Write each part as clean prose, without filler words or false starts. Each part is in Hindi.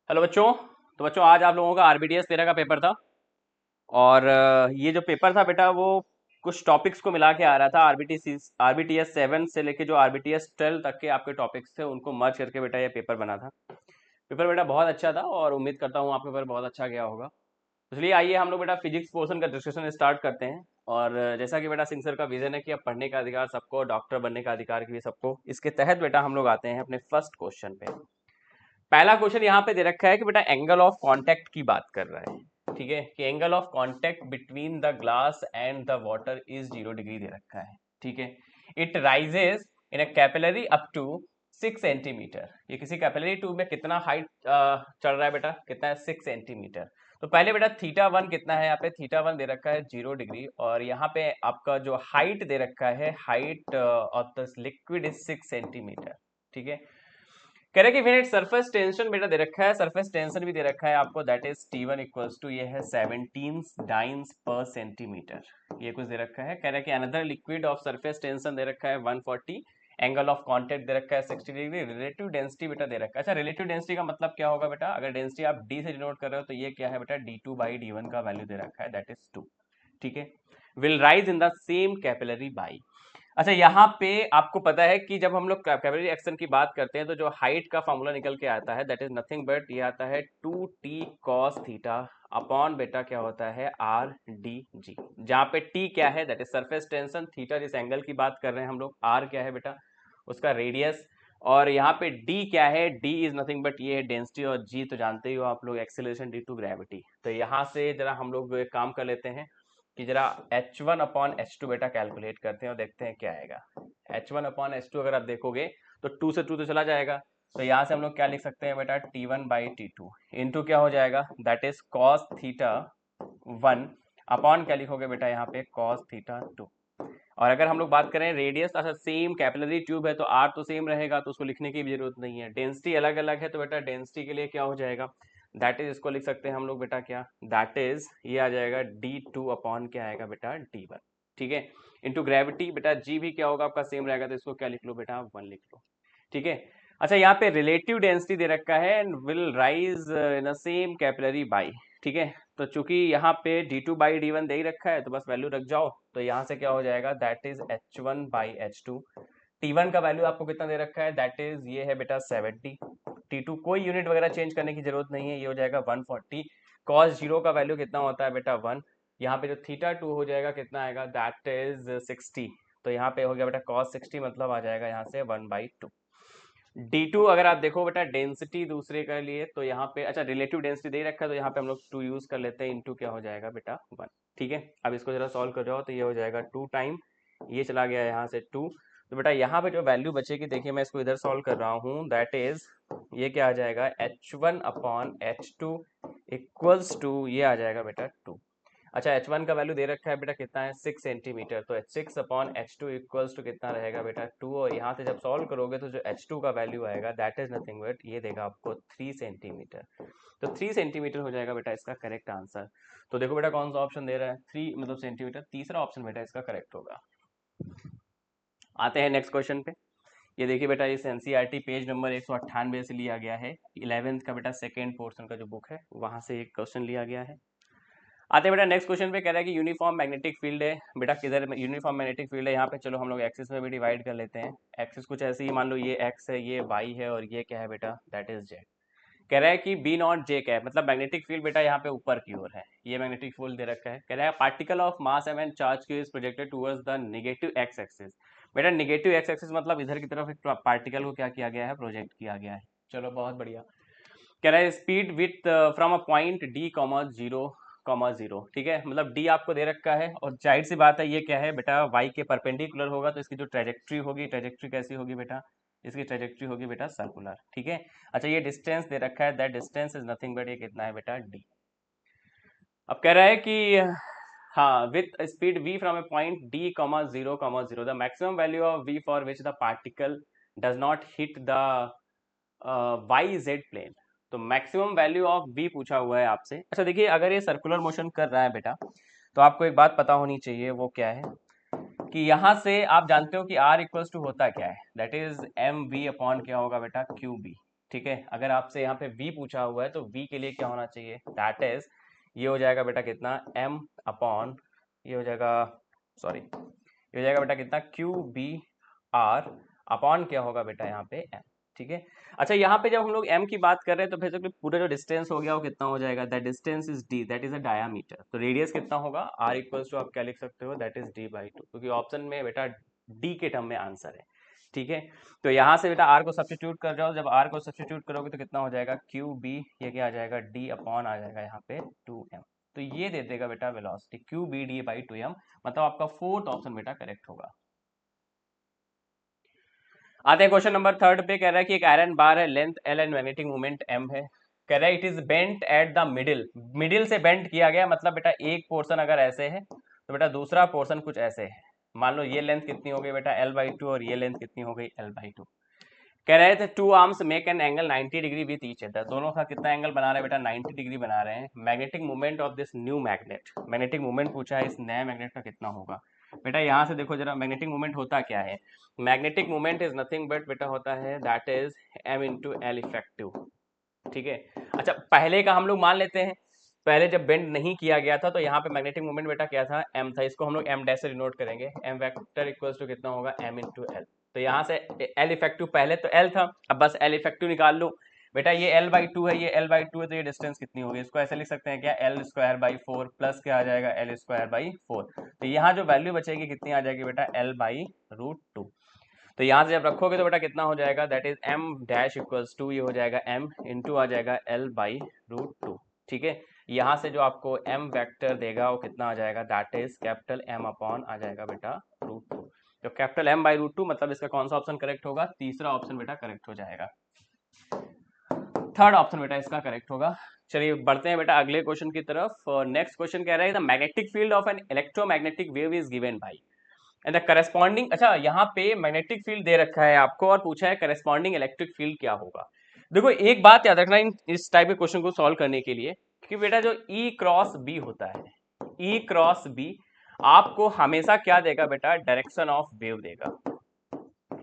हेलो बच्चों। तो बच्चों आज आप लोगों का आरबीटीएस 13 का पेपर था। और ये जो पेपर था बेटा वो कुछ टॉपिक्स को मिला के आ रहा था। आरबीटीएस 7 से लेके जो आरबीटीएस 12 तक के आपके टॉपिक्स थे उनको मर्ज करके बेटा ये पेपर बना था। पेपर बेटा बहुत अच्छा था और उम्मीद करता हूँ आपका पेपर बहुत अच्छा गया होगा। इसलिए आइए हम लोग बेटा फिजिक्स पोर्शन का डिस्कशन स्टार्ट करते हैं। और जैसा कि बेटा सिंह सर का विजन है कि अब पढ़ने का अधिकार सबको, डॉक्टर बनने का अधिकार भी सबको, इसके तहत बेटा हम लोग आते हैं अपने फर्स्ट क्वेश्चन पे। पहला क्वेश्चन यहाँ पे दे रखा है कि बेटा एंगल ऑफ कांटेक्ट की बात कर रहा है। ठीक है, कि angle of contact between the glass and the water is 0 degree दे रखा है। ठीक है, it rises in a capillary up to 6 centimetre. ये किसी कैपिलरी ट्यूब में कितना हाइट चल रहा है बेटा, कितना है 6 सेंटीमीटर। तो पहले बेटा थीटा वन कितना है, यहाँ पे थीटा वन दे रखा है 0 डिग्री, और यहाँ पे आपका जो हाइट दे रखा है, height of the liquid is 6 centimetre. ठीक है, कह रहे कि फिर सरफेस टेंशन बेटा दे रखा है, सरफेस टेंशन भी दे रखा है आपको, that is T1 equals to ये है 17 डाइन्स पर सेंटीमीटर। ये कुछ दे रखा है। कह रहा है कि another liquid of surface tension दे रखा है 140, एंगल ऑफ कांटेक्ट दे रखा है 60 डिग्री, रिलेटिव डेंसिटी बेटा दे रखा है। अच्छा, रिलेटिव डेंसिटी का मतलब क्या होगा बेटा, अगर डेंसिटी आप डी से डिनोट कर रहे हो तो ये क्या है बेटा, d2/d1 का वैल्यू दे रखा है, दैट इज 2। ठीक है, will rise in the same capillary by. अच्छा, यहाँ पे आपको पता है कि जब हम लोग कैपिलरी एक्शन की बात करते हैं तो जो हाइट का फॉर्मूला निकल के आता है दैट इज नथिंग बट ये आता है 2t cos थीटा अपॉन बेटा क्या होता है r d g, जहाँ पे t क्या है that is surface tension, theta जिस एंगल की बात कर रहे हैं हम लोग, r क्या है बेटा उसका रेडियस, और यहाँ पे d क्या है, d इज नथिंग बट ये डेंसिटी, और g तो जानते ही हो आप लोग एक्सेलरेशन ड्यू टू ग्रेविटी। तो यहाँ से जरा हम लोग एक काम कर लेते हैं कि जरा H1 अपॉन H2 बेटा कैलकुलेट करते हैं और देखते हैं क्या आएगा। H1 अपॉन H2 अगर आप देखोगे तो 2 से 2 तो चला जाएगा, तो यहाँ से हम लोग क्या लिख सकते हैं बेटा, T1/T2 इंटू क्या हो जाएगा, that is cos theta 1 upon क्या लिखोगे बेटा यहाँ पे कॉस थीटा 2। और अगर हम लोग बात करें रेडियस, अच्छा सेम कैपिलरी ट्यूब है तो आर तो सेम रहेगा, तो उसको लिखने की भी जरूरत नहीं है। डेंसिटी अलग अलग है तो बेटा डेंसिटी के लिए क्या हो जाएगा, दैट इज इसको लिख सकते हैं हम लोग बेटा क्या, दैट इज ये आ जाएगा d2 अपॉन क्या आएगा बेटा d1। ठीक है, इंटू ग्रेविटी बेटा g भी क्या होगा आपका सेम रहेगा, तो इसको क्या लिख लो बेटा 1 लिख लो। ठीक है, अच्छा यहाँ पे रिलेटिव डेंसिटी दे रखा है and will rise in same capillary by. ठीक है, तो चूंकि यहाँ पे d2/d1 दे ही रखा है तो बस वैल्यू रख जाओ, तो यहाँ से क्या हो जाएगा, दैट इज H1/H2। T1 का वैल्यू आपको कितना दे रखा है, दैट इज ये है बेटा 70। T2 कोई यूनिट वगैरह चेंज करने की जरूरत नहीं है, ये हो जाएगा 140। कॉस जीरो का वैल्यू कितना होता है बेटा 1। यहाँ पे जो थीटा 2 हो जाएगा कितना आएगा, दैट इज 60। तो यहाँ पे हो गया बेटा कॉस 60, मतलब आ जाएगा यहाँ से 1/2। D2 अगर आप देखो बेटा डेंसिटी दूसरे के लिए, तो यहाँ पे अच्छा रिलेटिव डेंसिटी दे रखा है तो यहाँ पे हम लोग 2 यूज कर लेते हैं, इंटू क्या हो जाएगा बेटा 1। ठीक है, अब इसको जरा सॉल्व कर जाओ तो ये हो जाएगा 2 टाइम, ये चला गया यहाँ से 2, तो बेटा यहाँ पे जो वैल्यू बचेगी, देखिए मैं इसको इधर सॉल्व कर रहा हूँ, दैट इज ये क्या आ जाएगा H1 upon H2 equals to ये आ जाएगा बेटा 2। अच्छा, H1 का वैल्यू दे रखा है बेटा कितना है 6 सेंटीमीटर, तो H6 upon H2 equals to कितना रहेगा बेटा 2, और यहाँ से जब सॉल्व करोगे तो जो H2 का वैल्यू आएगा दैट इज नथिंग बट ये देगा आपको 3 सेंटीमीटर। तो 3 सेंटीमीटर हो जाएगा बेटा इसका करेक्ट आंसर। तो देखो बेटा कौन सा ऑप्शन दे रहा है 3 मतलब सेंटीमीटर, तीसरा ऑप्शन बेटा इसका करेक्ट होगा। आते हैं नेक्स्ट क्वेश्चन पे। ये देखिए बेटा इस एनसीईआरटी पेज नंबर 198 से लिया गया है, 11th का बेटा सेकेंड पोर्शन का जो बुक है वहां से एक क्वेश्चन लिया गया है। आते हैं बेटा नेक्स्ट क्वेश्चन पे, कह रहा है कि यूनिफॉर्म मैग्नेटिक फील्ड है। बेटा किधर यूनिफॉर्म मैग्नेटिक फील्ड है, यहाँ पे चलो हम लोग एक्सिस में भी डिवाइड कर लेते हैं। एक्सिस कुछ ऐसे ही मान लो, ये एक्स है, ये वाई है, और ये क्या है बेटा, दैट इज जेड। कह रहा है कि बी नॉट जे क्या है, मतलब मैग्नेटिक फील्ड बेटा यहाँ पे ऊपर की ओर है, ये मैग्नेटिक फील्ड दे रखा है। कह रहा है particle of mass M and charge Q is projected towards the negative X axis. बेटा नेगेटिव एक्स एक्सिस मतलब इधर की तरफ एक पार्टिकल को क्या किया गया है, प्रोजेक्ट किया गया है। चलो बहुत बढ़िया। कह रहा है speed with from a point D comma zero, ठीक है, मतलब डी आपको दे रखा है, और जाहिर सी बात है ये क्या है बेटा वाई के परपेंडिकुलर होगा, तो इसकी जो ट्रेजेक्ट्री होगी, ट्रेजेक्ट्री कैसी होगी बेटा, इसकी ट्रेजेक्ट्री होगी बेटा सर्कुलर। ठीक है, अच्छा ये डिस्टेंस दे रखा है, that distance is nothing but ये कितना है बेटा डी। अब कह रहा है कि हाँ with speed v from a point d comma zero the maximum value of v for which the particle does not hit the Y Z plane. तो मैक्सिमम वैल्यू ऑफ v पूछा हुआ है आपसे। अच्छा देखिए, अगर ये सर्कुलर मोशन कर रहा है बेटा तो आपको एक बात पता होनी चाहिए, वो क्या है कि यहाँ से आप जानते हो कि r इक्वल्स टू होता क्या है, that is M V upon क्या होगा बेटा क्यू बी। ठीक है, अगर आपसे यहाँ पे v पूछा हुआ है तो v के लिए क्या होना चाहिए, दैट इज ये हो जाएगा बेटा कितना m अपॉन, ये हो जाएगा, सॉरी, ये हो जाएगा बेटा कितना क्यू बी आर अपॉन क्या होगा बेटा यहाँ पे m। ठीक है, अच्छा यहाँ पे जब हम लोग m की बात कर रहे हैं तो फिर पूरा जो डिस्टेंस हो गया वो कितना हो जाएगा, that distance is d, that is a diameter. तो रेडियस कितना होगा, r इक्वल्स टू आप क्या लिख सकते हो, दैट इज d/2, क्योंकि ऑप्शन में बेटा d के टर्म में आंसर है। ठीक है, तो यहाँ से बेटा r को सब्स्टिट्यूट कर जाओ, जब r को सब्स्टिट्यूट करोगे तो कितना हो जाएगा क्यू बी, ये क्या आ जाएगा d अपॉन आ जाएगा यहाँ पे 2m। तो ये दे देगा बेटा velocity Q B D by 2m, मतलब आपका फोर्थ ऑप्शन बेटा करेक्ट होगा। आते हैं क्वेश्चन नंबर 3 पे, कह रहा है कि एक आयरन बार है, length l and magnetic moment m है। कह रहा है it is bent at the middle, middle से बेंट किया गया, मतलब बेटा एक पोर्शन अगर ऐसे है तो बेटा दूसरा पोर्शन कुछ ऐसे है। मान लो ये लेंथ कितनी हो गई बेटा l/2 और ये लेंथ कितनी हो गई l/2। कह रहे थे two arms make an angle 90 degree with each other, दोनों का कितना एंगल बना रहे हैं बेटा 90 डिग्री बना रहे हैं। Magnetic movement of this new magnet, magnetic movement पूछा है, इस नए मैग्नेट का कितना होगा। बेटा यहाँ से देखो जरा, मैग्नेटिक मूवमेंट होता क्या है, magnetic movement is nothing but बेटा होता है that is m into L effective. ठीक है, अच्छा पहले का हम लोग मान लेते हैं, पहले जब बेंड नहीं किया गया था तो यहाँ पे मैग्नेटिक मूवमेंट बेटा क्या था, m था, इसको हम लोग m डैश से डिनोट करेंगे, m वेक्टर इक्वल्स टू कितना होगा m इंटू एल। तो यहाँ से L इफेक्टिव, पहले तो L था, अब बस L इफेक्टिव निकाल लो बेटा, ये L/2 है, ये L/2 है, तो ये डिस्टेंस कितनी होगी, इसको ऐसे लिख सकते हैं क्या, L²/4 प्लस क्या आ जाएगा L²/4। तो यहाँ जो वैल्यू बचेगी कितनी आ जाएगी बेटा L/√2। तो यहाँ से जब रखोगे तो बेटा कितना हो जाएगा, that is m dash equals to, ये हो जाएगा m इंटू आ जाएगा L/√2। ठीक है, यहाँ से जो आपको m वेक्टर देगा वो कितना आ जाएगा, that is capital M upon आ जाएगा बेटा √2। तो कैपिटल M/√2, मतलब इसका कौन सा ऑप्शन करेक्ट होगा, तीसरा ऑप्शन बेटा करेक्ट हो जाएगा, थर्ड ऑप्शन बेटा इसका करेक्ट होगा। चलिए बढ़ते हैं बेटा अगले क्वेश्चन की तरफ। नेक्स्ट क्वेश्चन कह रहा है the magnetic field of an electromagnetic wave is given by and the corresponding, अच्छा यहाँ पे मैग्नेटिक फील्ड दे रखा है आपको और पूछा है करस्पॉन्डिंग इलेक्ट्रिक फील्ड क्या होगा। देखो एक बात याद रखना इस टाइप के क्वेश्चन को सॉल्व करने के लिए कि बेटा जो E क्रॉस B होता है, E क्रॉस B आपको हमेशा क्या देगा बेटा, डायरेक्शन ऑफ वेव देगा।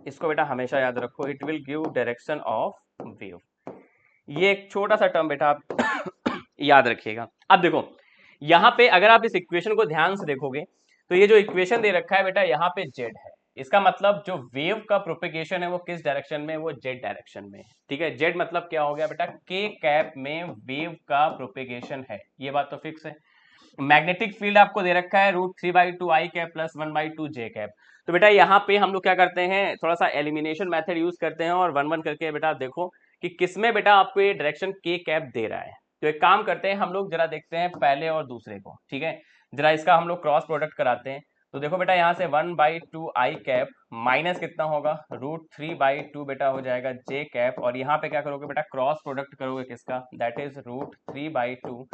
इसको बेटा हमेशा याद रखो, it will give direction of wave. ये एक छोटा सा टर्म बेटा आप याद रखिएगा। अब देखो यहाँ पे अगर आप इस इक्वेशन को ध्यान से देखोगे तो ये जो इक्वेशन दे रखा है बेटा यहाँ पे जेड है, इसका मतलब जो वेव का प्रोपेगेशन है वो किस डायरेक्शन में, वो जेड डायरेक्शन में। ठीक है, जेड मतलब क्या हो गया बेटा, के कैप में वेव का प्रोपेगेशन है, ये बात तो फिक्स है। मैग्नेटिक फील्ड आपको दे रखा है √3/2 आई कैप प्लस 1/2 जे कैप। तो बेटा यहाँ पे हम लोग क्या करते हैं, थोड़ा सा एलिमिनेशन मेथड यूज करते हैं और 1 1 करके बेटा देखो कि किसमें बेटा आपको ये डायरेक्शन के कैप दे रहा है। तो एक काम करते हैं हम लोग, जरा देखते हैं पहले और दूसरे को। ठीक है, जरा इसका हम लोग क्रॉस प्रोडक्ट कराते हैं। तो देखो बेटा यहाँ से 1/2 आई कैप माइनस कितना होगा, √3/2 बेटा हो जाएगा जे कैप, और यहाँ पे क्या करोगे बेटा, क्रॉस प्रोडक्ट करोगे किसका, दैट इज √3/2,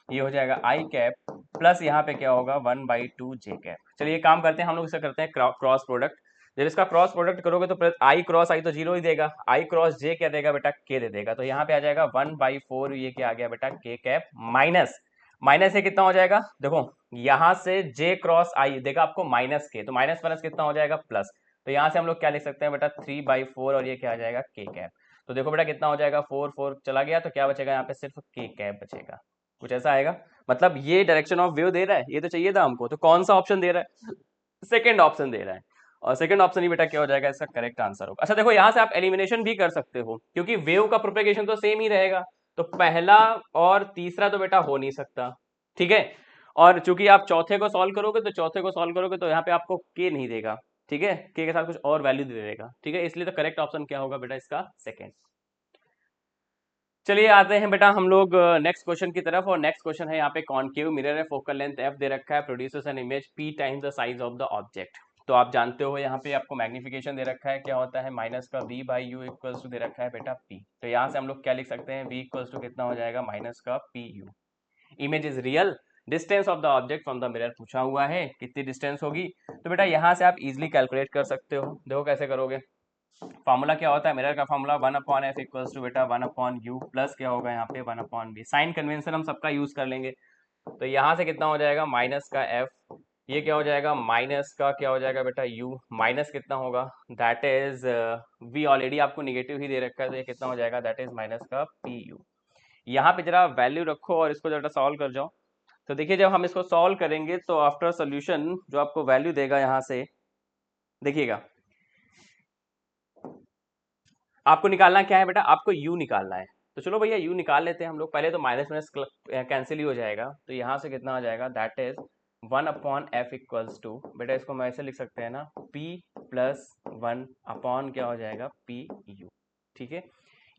ये हो जाएगा आई कैप प्लस यहाँ पे क्या होगा 1/2 जे कैप। चलिए ये काम करते हैं हम लोग, इसे करते हैं क्रॉस प्रोडक्ट। जब इसका क्रॉस प्रोडक्ट करोगे तो आई क्रॉस आई तो जीरो ही देगा, आई क्रॉस जे क्या देगा बेटा, के दे देगा। तो यहाँ पे आ जाएगा 1/4, ये क्या आ गया बेटा के कैप माइनस, माइनस से कितना हो जाएगा, देखो यहाँ से जे क्रॉस आई देगा आपको माइनस के, तो माइनस माइनस कितना हो जाएगा प्लस। तो यहाँ से हम लोग क्या लिख सकते हैं बेटा 3/4 और ये क्या आ जाएगा के कैप। तो देखो बेटा कितना हो जाएगा 4 4 चला गया, तो क्या बचेगा यहाँ पे सिर्फ के कैप बचेगा, कुछ ऐसा आएगा। मतलब ये डायरेक्शन ऑफ वेव दे रहा है, ये तो चाहिए था हमको, तो कौन सा ऑप्शन दे रहा है, सेकंड ऑप्शन दे रहा है, और सेकंड ऑप्शन ही बेटा क्या हो जाएगा, इसका करेक्ट आंसर होगा। अच्छा देखो यहाँ से आप एलिमिनेशन भी कर सकते हो क्योंकि वेव का प्रोपेगेशन तो सेम ही रहेगा, तो पहला और तीसरा तो बेटा हो नहीं सकता। ठीक है, और चूंकि आप चौथे को सॉल्व करोगे तो यहाँ पे आपको के नहीं देगा। ठीक है, के साथ कुछ और वैल्यू दे देगा। ठीक है, इसलिए तो करेक्ट ऑप्शन क्या होगा बेटा, इसका सेकंड। चलिए आते हैं बेटा हम लोग नेक्स्ट क्वेश्चन की तरफ, और नेक्स्ट क्वेश्चन है यहाँ पे कॉनकेव मिरर है, फोकल लेंथ f दे रखा है, producers an image p times the size of the object. तो आप जानते हो यहाँ पे आपको मैग्निफिकेशन दे रखा है, क्या होता है माइनस का v/u इक्वल्स टू दे रखा है बेटा p। तो यहाँ से हम लोग क्या लिख सकते हैं, v इक्वल्स टू कितना हो जाएगा माइनस का pu। Image is real, distance of the object from the mirror पूछा हुआ है, कितनी डिस्टेंस होगी। तो बेटा यहाँ से आप इजिली कैलकुलेट कर सकते हो, देखो कैसे करोगे। फॉर्मूला क्या होता है, मिरर का फॉर्मूला 1/f इक्वल्स टू बेटा 1/u प्लस क्या होगा यहाँ पे 1/b। साइन कन्वेंशन हम सबका यूज कर लेंगे, तो यहाँ से कितना हो जाएगा माइनस का f, ये क्या हो जाएगा, माइनस का क्या हो जाएगा बेटा u, माइनस कितना होगा, दैट इज v ऑलरेडी आपको निगेटिव ही दे रखा है, तो ये कितना हो जाएगा, दैट इज माइनस का pu। यहाँ पे जरा वैल्यू रखो और इसको जरा सॉल्व कर जाओ। तो देखिए जब हम इसको सॉल्व करेंगे तो आफ्टर सोल्यूशन जो आपको वैल्यू देगा यहाँ से, देखिएगा आपको निकालना क्या है बेटा, आपको u निकालना है। तो चलो भैया u निकाल लेते हैं हम लोग, पहले तो माइनस माइनस कैंसिल ही हो जाएगा, तो यहाँ से कितना हो जाएगा, that is 1/f equals to, बेटा इसको हम ऐसे लिख सकते हैं ना, p प्लस 1 अपॉन क्या हो जाएगा, p u। ठीक है,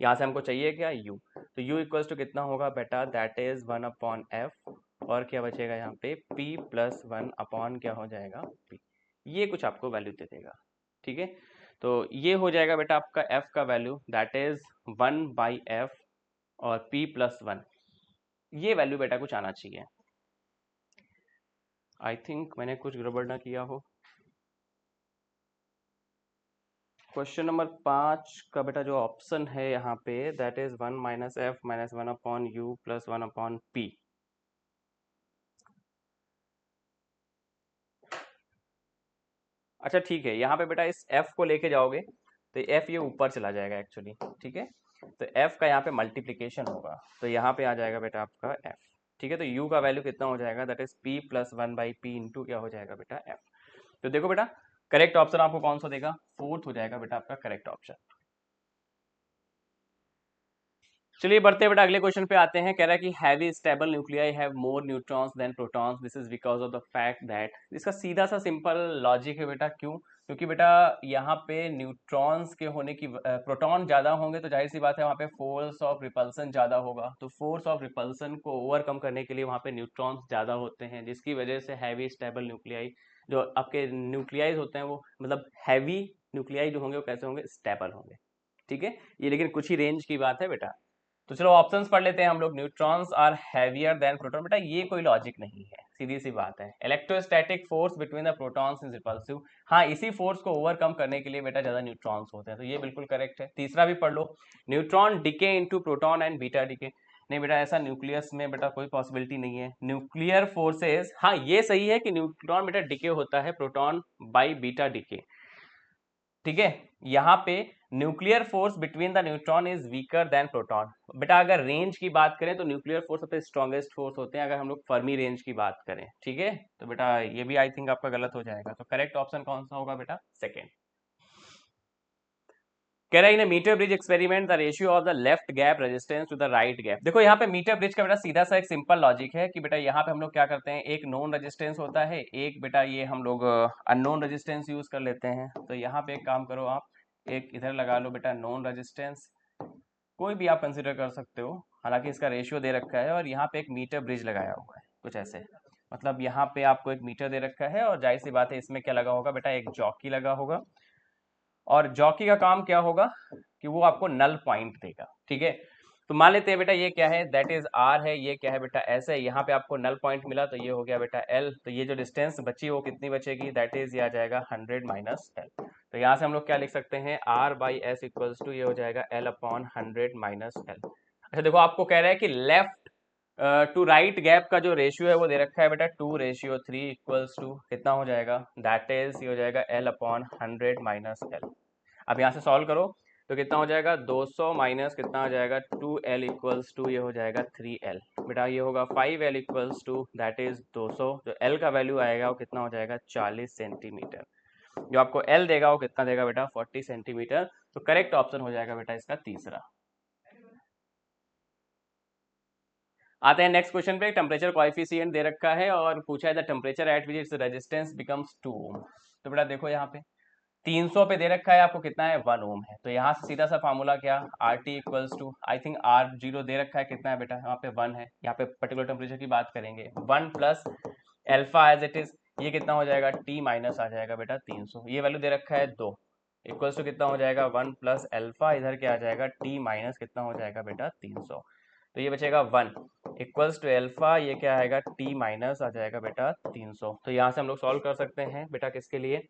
यहाँ से हमको चाहिए क्या, u, तो u इक्वल्स टू कितना होगा बेटा, दैट इज 1/f, और क्या बचेगा यहाँ पे, p प्लस 1 अपॉन क्या हो जाएगा, p। ये कुछ आपको वैल्यू दे देगा। ठीक है, तो ये हो जाएगा बेटा आपका f का वैल्यू, दैट इज 1/f और p प्लस 1, ये वैल्यू बेटा कुछ आना चाहिए। आई थिंक मैंने कुछ गड़बड़ ना किया हो। क्वेश्चन नंबर 5 का बेटा जो ऑप्शन है यहाँ पे, that is 1 - f - 1/u plus 1/p। अच्छा ठीक है, यहाँ पे बेटा इस f को लेके जाओगे तो f ये ऊपर चला जाएगा एक्चुअली। ठीक है, तो f का यहाँ पे मल्टीप्लीकेशन होगा, तो यहाँ पे आ जाएगा बेटा आपका f। ठीक है, तो u का वैल्यू कितना हो जाएगा, that is p plus 1/p into क्या हो जाएगा बेटा f। तो देखो बेटा करेक्ट ऑप्शन आपको कौन सा देगा, फोर्थ हो जाएगा बेटा आपका करेक्ट ऑप्शन। चलिए बढ़ते हैं बेटा अगले क्वेश्चन पे आते हैं। कह रहा है कि heavy stable nuclei have more neutrons than protons, this is because of the fact that, इसका सीधा सा सिंपल लॉजिक है बेटा, क्यों, क्योंकि बेटा यहाँ पे न्यूट्रॉन्स के होने की प्रोटॉन ज्यादा होंगे तो जाहिर सी बात है वहाँ पे फोर्स ऑफ रिपल्सन ज्यादा होगा, तो फोर्स ऑफ रिपल्सन को ओवरकम करने के लिए वहाँ पे न्यूट्रॉन्स ज्यादा होते हैं, जिसकी वजह से हैवी स्टेबल न्यूक्लियाई जो आपके न्यूक्लियाइज होते हैं वो मतलब हैवी न्यूक्लियाई जो होंगे वो कैसे होंगे, स्टेबल होंगे। ठीक है, ये लेकिन कुछ ही रेंज की बात है बेटा। तो चलो ऑप्शंस पढ़ लेते हैं हम लोग। Neutrons are heavier than proton, बेटा ये कोई लॉजिक नहीं है, सीधी सी बात है। Electrostatic force between the protons is repulsive, हाँ इसी फोर्स को ओवरकम करने के लिए बेटा ज्यादा न्यूट्रॉन्स होते हैं, तो ये बिल्कुल करेक्ट है। तीसरा भी पढ़ लो, neutron decay into proton and beta decay, नहीं बेटा ऐसा न्यूक्लियस में बेटा कोई पॉसिबिलिटी नहीं है। न्यूक्लियर फोर्सेस, हाँ ये सही है कि न्यूट्रॉन बेटा डिके होता है प्रोटॉन बाई बीटा डिके। ठीक है, यहाँ पे nuclear force between the neutron is weaker then proton, बेटा अगर रेंज की बात करें तो न्यूक्लियर फोर्स सबसे स्ट्रॉन्गेस्ट फोर्स होते हैं अगर हम लोग फर्मी रेंज की बात करें। ठीक है, तो बेटा ये भी आई थिंक आपका गलत हो जाएगा, तो करेक्ट ऑप्शन कौन सा होगा बेटा, सेकेंड। कह रहा है in metre bridge experiment the ratio of the left gap resistance to the right gap. देखो यहाँ पे मीटर ब्रिज का बेटा सीधा सा एक सिंपल लॉजिक है कि बेटा यहाँ पे हम लोग क्या करते हैं, एक नोन रेजिस्टेंस होता है, एक बेटा ये हम लोग अननोन रेजिस्टेंस यूज कर लेते हैं। तो यहाँ पे एक काम करो आप, एक इधर लगा लो बेटा नोन रेजिस्टेंस, कोई भी आप कंसिडर कर सकते हो, हालांकि इसका रेशियो दे रखा है, और यहाँ पे एक मीटर ब्रिज लगाया हुआ है कुछ ऐसे, मतलब यहाँ पे आपको एक मीटर दे रखा है और जाहिर सी बात है इसमें क्या लगा होगा बेटा, एक जॉकी लगा होगा, और जॉकी का काम क्या होगा कि वो आपको नल पॉइंट देगा। ठीक है, तो मान लेते हैं बेटा ये क्या है, दैट इज आर है, ये क्या है बेटा एस है, यहाँ पे आपको नल पॉइंट मिला तो ये हो गया बेटा एल, तो ये जो डिस्टेंस बची वो कितनी बचेगी, दैट इज ये आ जाएगा 100 माइनस एल। तो यहाँ से हम लोग क्या लिख सकते हैं, R by S equals to ये हो जाएगा एल अपॉन 100 माइनस एल। अच्छा देखो आपको कह रहा है कि लेफ्ट टू राइट गैप का जो रेशियो है वो दे रखा है बेटा 2:3 इक्वल्स टू कितना हो जाएगा, दैट इज ये हो जाएगा एल अपॉन 100 माइनस एल। अब यहाँ से सॉल्व करो तो कितना हो जाएगा, 200 माइनस कितना हो जाएगा 2l इक्वल्स टू ये हो जाएगा 3l, बेटा ये होगा 5l equals to that is 200, जो l का वैल्यू आएगा वो कितना हो जाएगा 40 सेंटीमीटर, जो आपको l देगा वो कितना देगा बेटा 40 सेंटीमीटर। तो करेक्ट ऑप्शन हो जाएगा बेटा इसका तीसरा। आते हैं नेक्स्ट क्वेश्चन पे, टेम्परेचर कोएफिशिएंट दे रखा है और पूछा है the temperature at which its resistance becomes 2 ओम। तो बेटा देखो यहाँ पे 300 पे दे रखा है आपको कितना है 1 ओम है, तो यहाँ से सीधा सा फार्मूला क्या, R T equals to I think R zero दे रखा है कितना है बेटा, यहाँ पे 1 है, यहाँ पे पर्टिकुलर टेम्परेचर की बात करेंगे 1 plus alpha as it is, ये कितना हो जाएगा टी माइनस आ जाएगा बेटा 300, ये वैल्यू दे रखा है 2 इक्वल्स टू कितना हो जाएगा 1 प्लस एल्फा, इधर क्या आ जाएगा टी माइनस कितना हो जाएगा बेटा 300, तो ये बचेगा 1 इक्वल्स टू एल्फा, ये क्या आएगा टी माइनस आ जाएगा बेटा 300। तो यहाँ से हम लोग सॉल्व कर सकते हैं बेटा किसके लिए,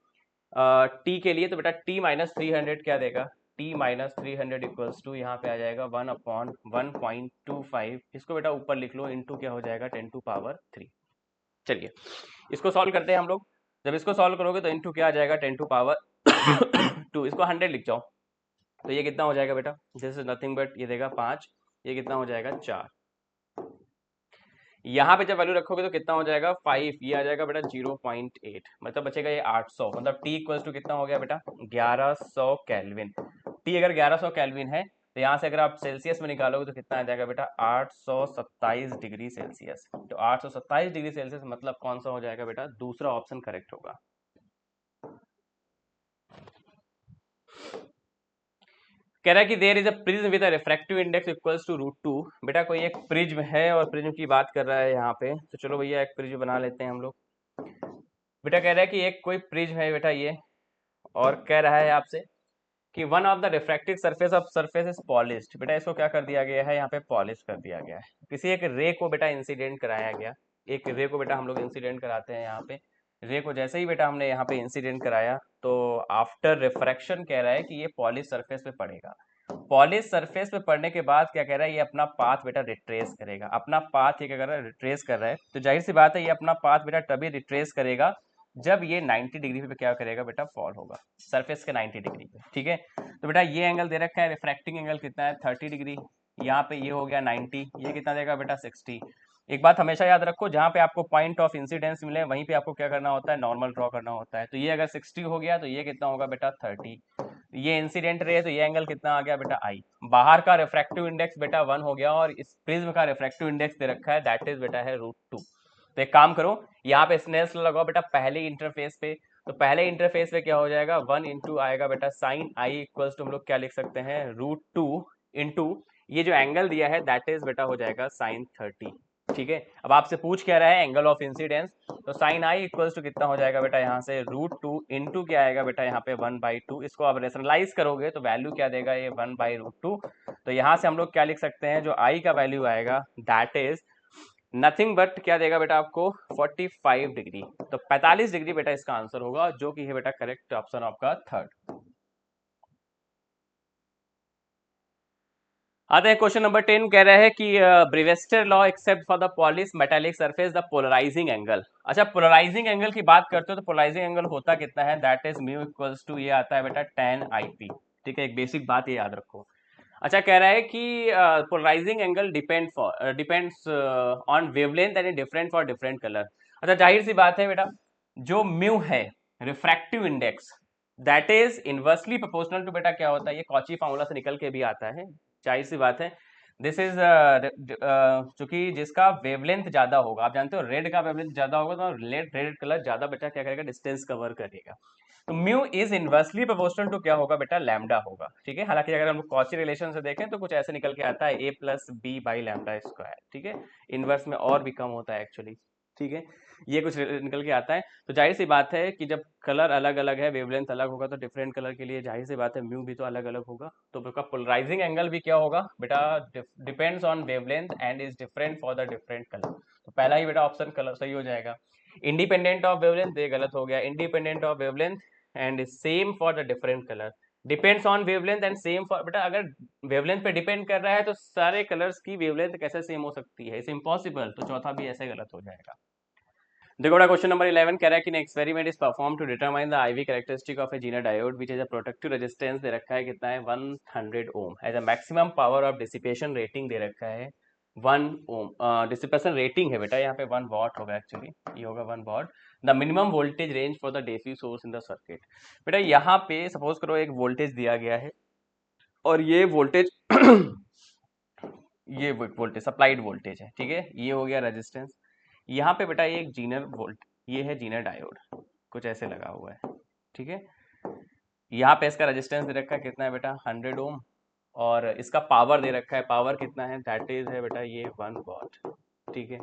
टी के लिए, तो बेटा टी माइनस 300 क्या देगा, टी माइनस 300 इक्वल्स टू यहाँ पे आ जाएगा 1 अपॉन 1.25, इसको बेटा ऊपर लिख लो, इंटू क्या हो जाएगा 10 टू पावर 3। चलिए इसको सॉल्व करते हैं हम लोग। जब इसको सॉल्व करोगे तो इनटू क्या आ जाएगा 10 टू पावर 2, इसको 100 लिख जाओ। तो ये कितना हो जाएगा बेटा, दिस इज नथिंग बट ये देगा 5, ये कितना हो जाएगा 4। यहाँ पे जब वैल्यू रखोगे तो कितना हो जाएगा 5, ये आ जाएगा बेटा 0.8, मतलब बचेगा ये 800, मतलब टी इक्वल्स टू कितना हो गया बेटा 1100 केल्विन। टी अगर 1100 केल्विन है तो यहाँ से अगर आप सेल्सियस में निकालोगे तो कितना आ जाएगा बेटा 827 डिग्री सेल्सियस। तो 827 डिग्री सेल्सियस मतलब कौन सा हो जाएगा बेटा, दूसरा ऑप्शन करेक्ट होगा। कह रहा है कि there is a prism with a refractive index equals to √2। बेटा कोई एक प्रिज्म है और प्रिज्म की बात कर रहा है यहाँ पे, तो चलो भैया एक प्रिज्म बना लेते हैं हम लोग। बेटा कह रहा है कि एक कोई प्रिज्म है बेटा ये, और कह रहा है आपसे कि one of the refracted surface of surface is polished. बेटा इसको क्या कर दिया गया है, यहाँ पे पॉलिश कर दिया गया है। किसी एक रे को बेटा इंसिडेंट कराया गया, एक रे को बेटा हम लोग इंसिडेंट कराते हैं यहाँ पे। रे को जैसे ही बेटा हमने यहाँ पे इंसिडेंट कराया तो आफ्टर रिफ्रैक्शन कह रहा है कि ये पॉलिश सरफेस पे पड़ेगा। पॉलिश सरफेस पे पड़ने के बाद क्या कह रहा है, ये अपना पाथ बेटा रिट्रेस करेगा। अपना पाथ ये क्या कर रहा है, रिट्रेस कर रहा है। तो जाहिर सी बात है ये अपना पाथ बेटा तभी रिट्रेस करेगा जब ये 90 डिग्री पे क्या करेगा बेटा, फॉल होगा सरफेस के 90 डिग्री पे। ठीक है, तो बेटा ये एंगल दे रखा है, रिफ्रैक्टिंग एंगल कितना है 30 डिग्री, यहाँ पे ये हो गया 90, ये कितना देगा बेटा 60। एक बात हमेशा याद रखो, जहाँ पे आपको पॉइंट ऑफ इंसिडेंस मिले वहीं पे आपको क्या करना होता है, नॉर्मल ड्रॉ करना होता है। तो ये अगर 60 हो गया तो ये कितना होगा बेटा 30। ये इंसिडेंट रे है तो ये एंगल कितना आ गया बेटा आई। बाहर का रिफ्रैक्टिव इंडेक्स बेटा 1 हो गया और इस प्रिज्म का रिफ्रैक्टिव इंडेक्स दे रखा है, दैट इज बेटा है √2। तो एक काम करो, यहाँ पे स्नेल्स लॉ लगाओ बेटा पहले इंटरफेस पे। तो पहले इंटरफेस पे क्या हो जाएगा, 1 इंटू आएगा बेटा साइन आई इक्वल्स टू हम लोग क्या लिख सकते हैं √2 इंटू ये जो एंगल दिया है दैट इज बेटा हो जाएगा साइन 30। ठीक है, अब आपसे पूछ क्या रहा है एंगल ऑफ इंसिडेंस, तो साइन आई इक्वल्स टू कितना हो जाएगा बेटा यहाँ से √2 इंटू क्या आएगा बेटा यहाँ पे 1/2। इसको आप रेशनलाइज करोगे तो वैल्यू क्या देगा ये 1/√2। तो यहाँ से हम लोग क्या लिख सकते हैं, जो आई का वैल्यू आएगा दैट इज नथिंग बट क्या देगा बेटा आपको 45 डिग्री। तो 45 डिग्री बेटा इसका आंसर होगा, जो कि है बेटा करेक्ट ऑप्शन आपका थर्ड। आते हैं क्वेश्चन नंबर 10। कह रहा है कि Brewster law except for the polish metallic surface the polarising angle. अच्छा पोलराइजिंग एंगल की बात करते हो तो पोलराइजिंग एंगल होता कितना है, that is mu equals to ये आता है बेटा tan IP। ठीक है, एक बेसिक बात ये याद रखो। अच्छा कह रहा है कि polarising angle depends on wavelength and different for different colour. अच्छा जाहिर सी बात है बेटा, जो म्यू है refractive index that is inversely proportional to बेटा क्या होता है, ये कॉची फार्मूला से निकल के भी आता है, जाहिर सी बात है। दिस इज चूंकि जिसका वेवलेंथ ज्यादा होगा, आप जानते हो रेड का वेवलेंथ ज्यादा होगा तो रेड कलर ज्यादा बेटा क्या करेगा, डिस्टेंस कवर करेगा। तो mu is inversely proportional to क्या होगा बेटा, लैम्डा होगा। ठीक है, हालांकि अगर हम लोग कॉची रिलेशन से देखें तो कुछ ऐसे निकल के आता है a+b/λ²। ठीक है, इनवर्स में और भी कम होता है एक्चुअली। ठीक है, ये कुछ निकल के आता है। तो जाहिर सी बात है कि जब कलर अलग अलग है, वेवलेंथ अलग होगा, तो डिफरेंट कलर के लिए जाहिर सी बात है म्यू भी तो अलग अलग होगा। तो उसका पोलराइजिंग एंगल भी क्या होगा बेटा, depends on wavelength and is different for the different colour. तो पहला ही बेटा ऑप्शन कलर सही हो जाएगा। इंडिपेंडेंट ऑफ वेवलेंथ ये गलत हो गया, independent of wavelength and same for the different colour. Depends on wavelength and same for, बेटा अगर वेवलेंथ पे डिपेंड कर रहा है तो सारे कलर्स की वेवलेंथ कैसे सेम हो सकती है, इट्स इम्पॉसिबल। तो चौथा भी ऐसे गलत हो जाएगा। देखो बेटा क्वेश्चन नंबर 11 कह रहा है कि experiment is perform to determine the IV characteristic of a zener diode which is a protective resistance दे रखा है कितना है 100 ohm as a maximum power of dissipation rating दे रखा है 1 ओम। डिसिपेशन रेटिंग है बेटा यहाँ पे 1 वॉट होगा, एक्चुअली ये होगा 1 what. The minimum voltage range for the DC source in the circuit. बेटा यहाँ पे सपोज करो एक वोल्टेज दिया गया है और ये वोल्टेज ये वोल्टेज सप्लाइड वोल्टेज है। ठीक है, ये हो गया रेजिस्टेंस। यहाँ पे बेटा ये एक जीनर वोल्ट, ये है जीनर डायोड, कुछ ऐसे लगा हुआ है। ठीक है, यहाँ पे इसका रेजिस्टेंस दे रखा है कितना है बेटा 100 ओम, और इसका पावर दे रखा है, पावर कितना है दैट इज है बेटा ये 1 वॉट। ठीक है,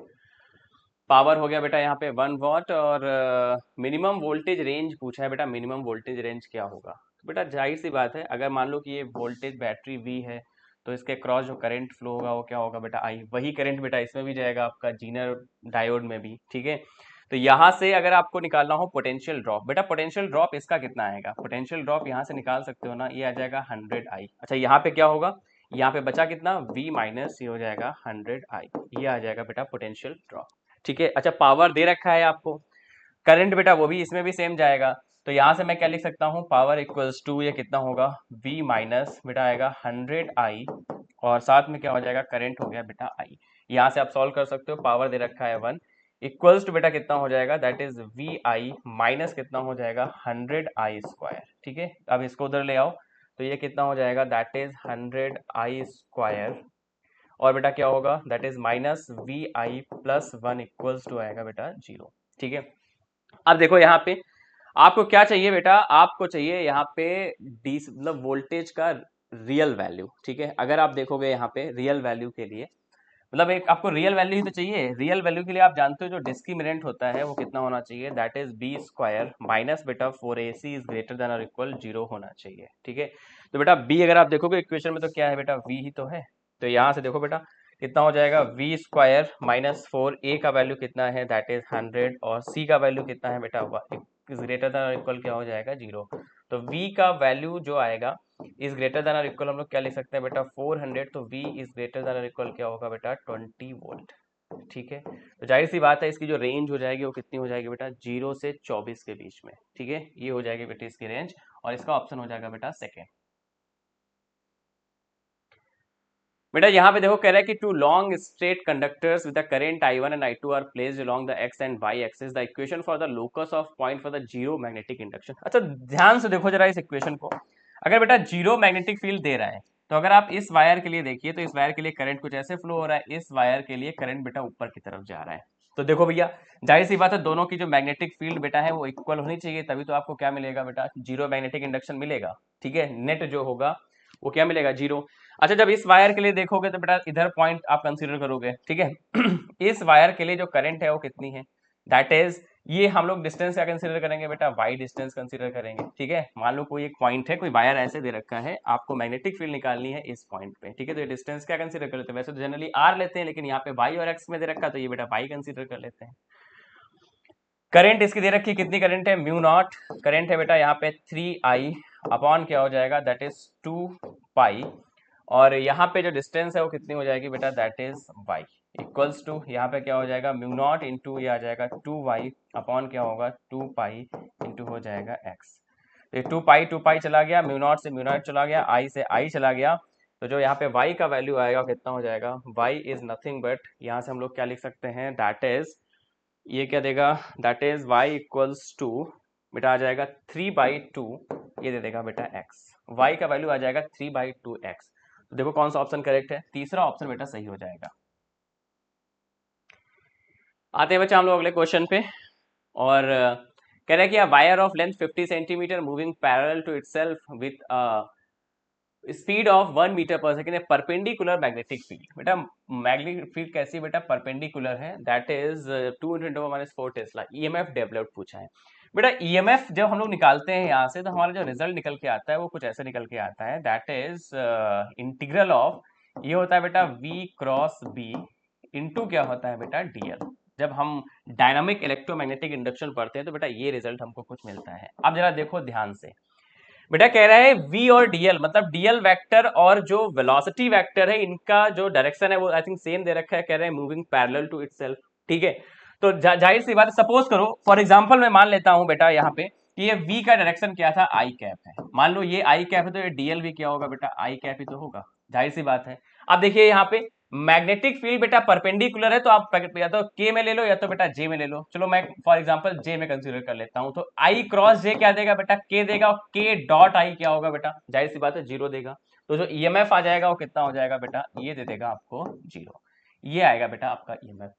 पावर हो गया बेटा यहाँ पे 1 वॉट, और मिनिमम वोल्टेज रेंज पूछा है बेटा, मिनिमम वोल्टेज रेंज क्या होगा। तो बेटा जाहिर सी बात है, अगर मान लो कि ये वोल्टेज बैटरी V है तो इसके क्रॉस जो करंट फ्लो होगा वो क्या होगा बेटा I। वही करंट बेटा इसमें भी जाएगा आपका जीनर डायोड में भी। ठीक है, तो यहाँ से अगर आपको निकालना हो पोटेंशियल ड्रॉप, बेटा पोटेंशियल ड्रॉप इसका कितना आएगा, पोटेंशियल ड्रॉप यहाँ से निकाल सकते हो ना, ये आ जाएगा 100I। अच्छा यहाँ पे क्या होगा, यहाँ पे बचा कितना V माइनस ये हो जाएगा 100I, ये आ जाएगा बेटा पोटेंशियल ड्रॉप। ठीक है। अच्छा, पावर दे रखा है आपको, करंट बेटा वो भी इसमें भी सेम जाएगा, तो यहाँ से मैं क्या लिख सकता हूँ, पावर इक्वल्स टू ये कितना होगा, V माइनस बेटा आएगा 100I, और साथ में क्या हो जाएगा, करंट हो गया बेटा I। यहाँ से आप सॉल्व कर सकते हो, पावर दे रखा है 1 इक्वल्स टू बेटा कितना हो जाएगा, दैट इज VI माइनस कितना हो जाएगा 100I स्क्वायर। ठीक है, अब इसको उधर ले आओ, तो ये कितना हो जाएगा, दैट इज 100I स्क्वायर, और बेटा क्या होगा, that is minus VI plus 1 equals to आएगा बेटा 0। ठीक है, अब देखो यहाँ पे आपको क्या चाहिए बेटा, आपको चाहिए यहाँ पे डी मतलब वोल्टेज का रियल वैल्यू। ठीक है, अगर आप देखोगे यहाँ पे रियल वैल्यू के लिए, मतलब एक आपको रियल वैल्यू ही तो चाहिए, रियल वैल्यू के लिए आप जानते हो जो डिस्क्रिमिनेंट होता है वो कितना होना चाहिए, that is B square minus बेटा 4AC इज ग्रेटर देन और इक्वल 0 होना चाहिए। ठीक है, तो बेटा बी अगर आप देखोगे इक्वेशन में तो क्या है बेटा, वी ही तो है, तो यहाँ से देखो बेटा कितना हो जाएगा, वी स्क्वायर माइनस 4A का वैल्यू कितना है, दैट इज 100, और सी का वैल्यू कितना है बेटा, इज ग्रेटर देन और इक्वल क्या हो जाएगा 0। तो v का वैल्यू जो आएगा इज ग्रेटर देन और इक्वल, हम लोग क्या लिख सकते हैं बेटा 400, तो v इज ग्रेटर देन और इक्वल क्या होगा बेटा 20 वोल्ट। ठीक है, तो जाहिर सी बात है इसकी जो रेंज हो जाएगी वो कितनी हो जाएगी बेटा, 0 से 24 के बीच में। ठीक है, ये हो जाएगी बेटा इसकी रेंज, और इसका ऑप्शन हो जाएगा बेटा सेकेंड। बेटा यहाँ पे देखो कह रहा है कि two long straight conductors with the current I1 and I2 are placed along the x and y axis, the equation for the locus of point for the zero magnetic induction. अच्छा ध्यान से देखो जरा इस इक्वेशन को, अगर बेटा जीरो मैग्नेटिक फील्ड दे रहा है, तो अगर आप इस वायर के लिए देखिए तो इस वायर के लिए करंट कुछ ऐसे फ्लो हो रहा है, इस वायर के लिए करंट बेटा ऊपर की तरफ जा रहा है। तो देखो भैया जाहिर सी बात है दोनों की जो मैग्नेटिक फील्ड बेटा है वो इक्वल होनी चाहिए, तभी तो आपको क्या मिलेगा बेटा, जीरो मैग्नेटिक इंडक्शन मिलेगा। ठीक है, नेट जो होगा वो क्या मिलेगा, जीरो। अच्छा जब इस वायर के लिए देखोगे तो बेटा इधर पॉइंट आप कंसीडर करोगे। ठीक है इस वायर के लिए जो करंट है वो कितनी है, दैट इज, ये हम लोग डिस्टेंस क्या कंसीडर करेंगे बेटा, वाई डिस्टेंस कंसीडर करेंगे। ठीक है, मान लो कोई एक पॉइंट है, कोई वायर ऐसे दे रखा है, आपको मैग्नेटिक फील्ड निकालनी है इस पॉइंट पे। ठीक है, तो ये डिस्टेंस क्या कंसीडर कर लेते हैं, वैसे तो जनरली आर लेते हैं, लेकिन यहाँ पे वाई और एक्स में दे रखा, तो ये बेटा वाई कंसीडर कर लेते हैं। करंट इसकी दे रखी, कितनी करंट है, म्यू नॉट करंट है बेटा यहाँ पे 3I अपॉन क्या हो जाएगा, दैट इज 2 पाई, और यहाँ पे जो डिस्टेंस है वो कितनी हो जाएगी बेटा, that is y equals to, यहाँ पे क्या हो जाएगा म्यू नॉट इंटू ये आ जाएगा 2y अपॉन क्या होगा 2 पाई इंटू हो जाएगा x। तो 2 पाई चला गया, म्यू नॉट से म्यू नॉट चला गया, i से i चला गया, तो जो यहाँ पे y का वैल्यू आएगा कितना हो जाएगा, y इज नथिंग बट, यहाँ से हम लोग क्या लिख सकते हैं, दैट इज, ये क्या देगा, that is y equals to बेटा आ जाएगा 3/2, ये दे देगा बेटा x, y का वैल्यू आ जाएगा 3/2x। तो देखो कौन सा ऑप्शन करेक्ट है, तीसरा ऑप्शन बेटा सही हो जाएगा। आते हैं बच्चा हम लोग अगले क्वेश्चन पे, और कह रहा है कि wire of length 50 centimetre moving parallel to itself with speed of 1 metre per second, perpendicular magnetic field. बेटा मैग्नेटिक फील्ड कैसी बेटा, परपेंडिकुलर है, that is 2 × 10⁻⁴ tesla, EMF developed पूछा है। बेटा ईएमएफ जब हम लोग निकालते हैं यहाँ से, तो हमारा जो रिजल्ट निकल के आता है वो कुछ ऐसे निकल के आता है, दैट इज इंटीग्रल ऑफ, ये होता है बेटा V क्रॉस B इंटू क्या होता है बेटा DL। जब हम डायनामिक इलेक्ट्रोमैग्नेटिक इंडक्शन पढ़ते हैं तो बेटा ये रिजल्ट हमको कुछ मिलता है। अब जरा देखो ध्यान से, बेटा कह रहा है v और dl, मतलब dl वेक्टर और जो वेलोसिटी वेक्टर है इनका जो डायरेक्शन है वो आई थिंक सेम दे रखा है, कह रहे हैं मूविंग पैरेलल टू इटसेल्फ। ठीक है, तो जाहिर सी बात, सपोज करो फॉर एग्जांपल मैं मान लेता हूं बेटा यहाँ पे कि ये v का डायरेक्शन क्या था, आई कैप है, मान लो ये आई कैप है, तो ये dl भी क्या होगा बेटा, आई कैप ही तो होगा, जाहिर सी बात है। अब देखिए यहाँ पे मैग्नेटिक फील्ड बेटा परपेंडिकुलर है, तो आप या तो k में ले लो या तो बेटा j में ले लो, चलो मैं फॉर एग्जांपल j में कंसीडर कर लेता हूं, तो i क्रॉस j क्या देगा बेटा, k देगा, और k डॉट i क्या होगा बेटा, जाहिर सी बात है 0 देगा, तो जो ईएमएफ आ जाएगा वो कितना हो जाएगा बेटा, ये दे देगा आपको 0, ये आएगा बेटा आपका ईएमएफ।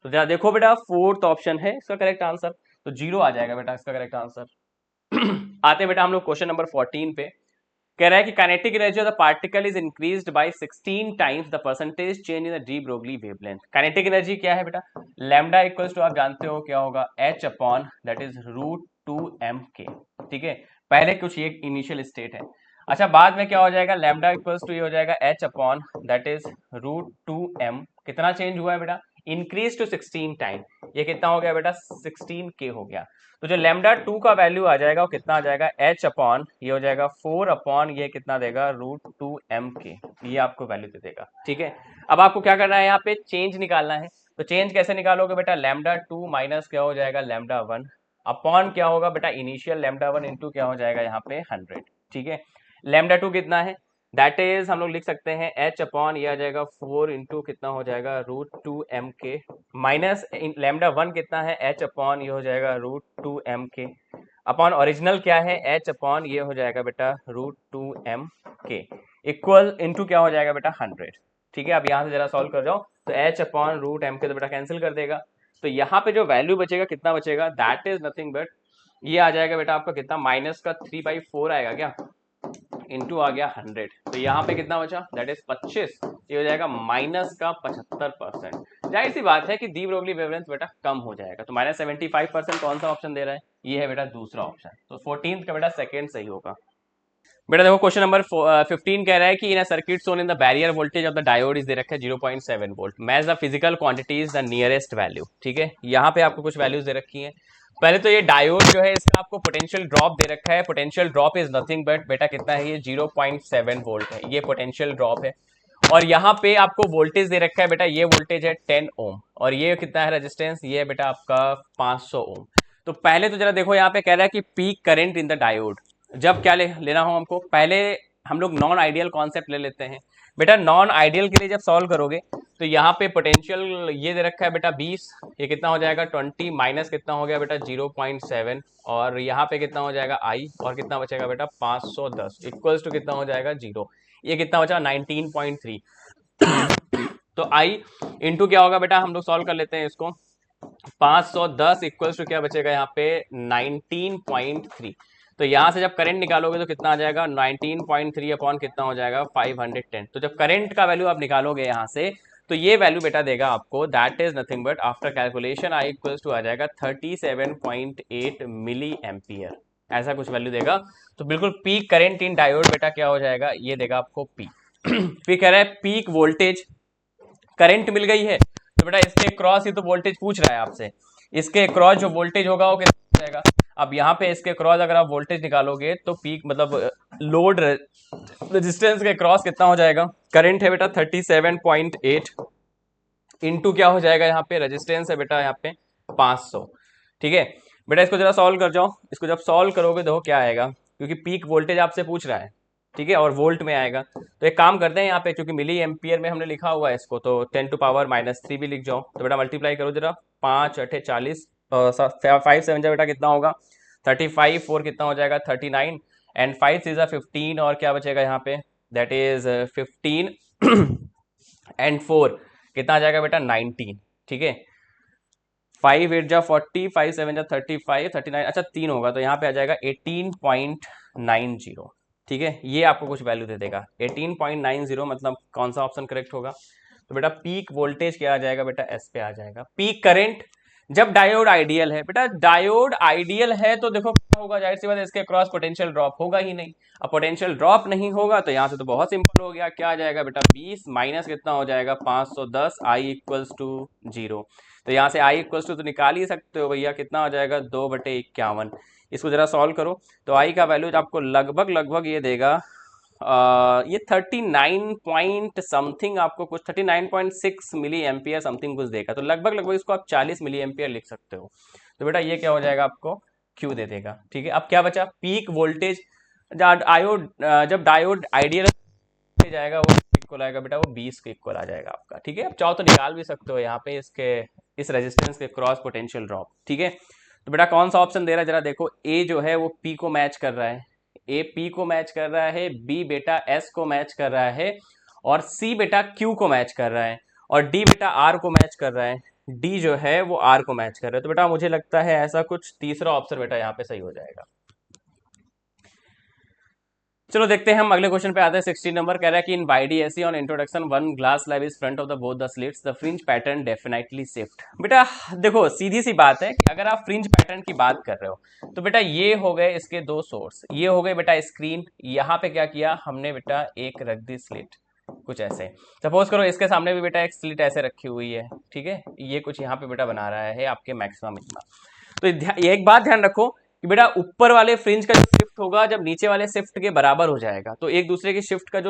तो जरा देखो बेटा फोर्थ ऑप्शन है इसका करेक्ट आंसर, तो 0 आ जाएगा बेटा इसका करेक्ट आंसर। आते हैं बेटा हम लोग क्वेश्चन नंबर 14 पे, कह रहा है कि kinetic energy of the particle is increased by 16 times the percentage change in the de Broglie wavelength. Kinetic energy क्या है बेटा, लैम्डा इक्वल्स टू आप जानते हो क्या होगा, h upon that is √2m k। ठीक है, पहले कुछ ये इनिशियल स्टेट है। अच्छा बाद में क्या हो जाएगा, लैम्डा इक्वल्स टू ये हो जाएगा h upon that is √2m, कितना चेंज हुआ है बेटा, इंक्रीज टू 16 टाइम, ये कितना हो गया बेटा 16k हो गया। तो जो लैम्डा 2 का वैल्यू आ जाएगा वो कितना आ जाएगा, h अपॉन ये हो जाएगा 4 अपॉन ये कितना देगा √2m k, ये आपको वैल्यू दे देगा। ठीक है, अब आपको क्या करना है, यहाँ पे चेंज निकालना है, तो चेंज कैसे निकालोगे बेटा, लैम्डा 2 माइनस क्या हो जाएगा, लैम्डा 1 अपॉन क्या होगा बेटा, इनिशियल लैम्डा 1 इंटू क्या हो जाएगा यहाँ पे 100। ठीक है, लैम्डा 2 कितना है, दैट इज हम लोग लिख सकते हैं h अपॉन ये आ जाएगा 4 इंटू कितना हो जाएगा √2m के, माइनस लैम्डा 1 कितना है, h अपॉन ये हो जाएगा √2m के, अपॉन ओरिजिनल क्या है, h अपॉन ये हो जाएगा बेटा √2m के, इक्वल इंटू क्या हो जाएगा बेटा 100। ठीक है, अब यहाँ से जरा सॉल्व कर जाओ, तो h अपॉन √m के तो बेटा कैंसिल कर देगा, तो यहाँ पे जो वैल्यू बचेगा कितना बचेगा, दैट इज नथिंग बट ये आ जाएगा बेटा आपका कितना, माइनस का 3/4 आएगा क्या, इंटू आ गया 100, तो यहाँ पे कितना बचा, दैट इज 25, ये हो जाएगा माइनस का 75%। जाहिर सी बात है कि दी ब्रोगली वेवलेंथ बेटा कम हो जाएगा, तो माइनस 75% कौन सा ऑप्शन दे रहा है, ये है बेटा दूसरा ऑप्शन, तो 14 का बेटा सेकंड सही होगा। बेटा देखो क्वेश्चन नंबर 15 कह रहा है कि in a circuit shown in the barrier voltage of the diode is दे रखा है 0.7 volt, match the physical quantities the nearest value. ठीक है, यहाँ पे आपको कुछ वैल्यूज दे रखी हैं। पहले तो ये डायोड जो है इसका आपको पोटेंशियल ड्रॉप दे रखा है, potential drop is nothing but बेटा कितना है, ये 0.7 वोल्ट है, ये पोटेंशियल ड्रॉप है। और यहाँ पे आपको वोल्टेज दे रखा है बेटा, ये वोल्टेज है 10 ओम, और ये कितना है रेजिस्टेंस, ये है बेटा आपका 500 ओम। तो पहले तो जरा देखो यहाँ पे कह रहा है कि peak current in the diode, जब क्या लेना हो हमको, पहले हम लोग नॉन आइडियल कॉन्सेप्ट ले लेते हैं। बेटा नॉन आइडियल के लिए जब सॉल्व करोगे तो यहाँ पे पोटेंशियल ये दे रखा है बेटा 20, ये कितना हो जाएगा 20, माइनस कितना हो गया बेटा 0.7, और यहाँ पे कितना हो जाएगा आई, और कितना बचेगा बेटा 510 इक्वल्स टू कितना हो जाएगा 0, ये कितना बचा 19.3। तो आई इंटू क्या होगा बेटा, हम लोग सॉल्व कर लेते हैं इसको, 510 इक्वल्स टू क्या बचेगा यहाँ पे 19.3। तो यहाँ से जब करंट निकालोगे तो कितना आ जाएगा 19.3 अपॉन कितना हो जाएगा 510। तो जब करंट का वैल्यू आप निकालोगे यहाँ से तो ये वैल्यू बेटा देगा आपको, that is nothing but after calculation I equals to आ जाएगा 37.8 मिली एम्पियर, ऐसा कुछ वैल्यू देगा। तो बिल्कुल पीक करंट इन डायोड बेटा क्या हो जाएगा, ये देगा आपको पी। फिर कह रहा है पीक वोल्टेज, करंट मिल गई है तो बेटा इसके क्रॉस ही तो वोल्टेज पूछ रहा है आपसे, इसके क्रॉस जो वोल्टेज होगा वो कितना हो जाएगा। अब यहाँ पे इसके क्रॉस अगर आप वोल्टेज निकालोगे तो पीक मतलब लोड रेजिस्टेंस के क्रॉस कितना हो जाएगा, करंट है बेटा 37.8 इंटू क्या हो जाएगा यहाँ पे रेजिस्टेंस है बेटा यहाँ पे 500। ठीक है बेटा, इसको जरा सॉल्व कर जाओ, इसको जब सॉल्व करोगे देखो क्या आएगा, क्योंकि पीक वोल्टेज आपसे पूछ रहा है। ठीक है, और वोल्ट में आएगा, तो एक काम करते हैं यहाँ पे, क्योंकि मिली एम्पियर में हमने लिखा हुआ है इसको, तो 10⁻³ भी लिख जाओ। तो बेटा मल्टीप्लाई करो जरा, 5 8 40, 5 7 बेटा कितना होगा 35, 4 कितना हो जाएगा 39, एंड 5 6 15, और क्या बचेगा यहाँ पे, दैट इज 15 एंड 4 कितना आ जाएगा बेटा 19। ठीक है, 5 8 जा 40, 5 7 जा 35, 39, अच्छा 3 होगा तो यहाँ पे आ जाएगा 18.90। ठीक है, ये आपको कुछ वैल्यू दे देगा 18.90, मतलब कौन सा ऑप्शन करेक्ट होगा, तो बेटा पीक वोल्टेज क्या आ जाएगा बेटा एस पे आ जाएगा। पीक करंट जब डायोड आइडियल है, बेटा डायोड आइडियल है तो देखो क्या होगा, जाहिर सी बात है इसके क्रॉस पोटेंशियल ड्रॉप होगा ही नहीं। अब पोटेंशियल ड्रॉप नहीं होगा तो यहाँ से तो बहुत सिंपल हो गया, क्या आ जाएगा बेटा 20 माइनस कितना हो जाएगा 510, आई इक्वल्स टू 0। तो यहाँ से आई इक्वल्स टू तो निकाल ही सकते हो भैया, कितना हो जाएगा 2/51। इसको जरा सॉल्व करो तो आई का वैल्यू आपको लगभग लगभग ये देगा ये 39 पॉइंट समथिंग, आपको कुछ 39.6 मिली एम्पियर समथिंग कुछ देगा, तो लगभग लगभग इसको आप 40 मिली एम्पियर लिख सकते हो। तो बेटा ये क्या हो जाएगा आपको क्यू दे देगा। ठीक है, अब क्या बचा, पीक वोल्टेज जब डायोड आइडियल जाएगा वो इक्वल आएगा बेटा, वो 20 के इक्वल आ जाएगा आपका। ठीक है, अब चाहो तो निकाल भी सकते हो यहाँ पे इसके इस रेजिस्टेंस के क्रॉस पोटेंशियल ड्रॉप। ठीक है, तो बेटा कौन सा ऑप्शन दे रहा है जरा देखो, ए जो है वो पी को मैच कर रहा है, ए पी को मैच कर रहा है, बी बेटा एस को मैच कर रहा है, और सी बेटा क्यू को मैच कर रहा है, और डी बेटा आर को मैच कर रहा है, डी जो है वो आर को मैच कर रहा है। तो बेटा मुझे लगता है ऐसा कुछ तीसरा ऑप्शन बेटा यहाँ पे सही हो जाएगा। चलो देखते हैं हम अगले क्वेश्चन पे आते हैं। 16 नंबर कह रहा है कि इन YDAC on introduction one glass slab is front of the both the slits the fringe pattern definitely shift. बेटा देखो सीधी सी बात है कि अगर आप फ्रिंज पैटर्न की बात कर रहे हो तो बेटा ये हो गए इसके दो सोर्स, ये हो गए बेटा स्क्रीन, यहाँ पे क्या किया हमने बेटा एक रख दी स्लिट, कुछ ऐसे सपोज करो इसके सामने भी बेटा एक स्लिट ऐसे रखी हुई है। ठीक है, ये कुछ यहाँ पे बेटा बना रहा है आपके मैक्सिमम मिनिमम। तो एक बात ध्यान रखो कि बेटा ऊपर वाले फ्रिंज का जो शिफ्ट होगा जब नीचे वाले शिफ्ट के बराबर हो जाएगा तो एक दूसरे की शिफ्ट का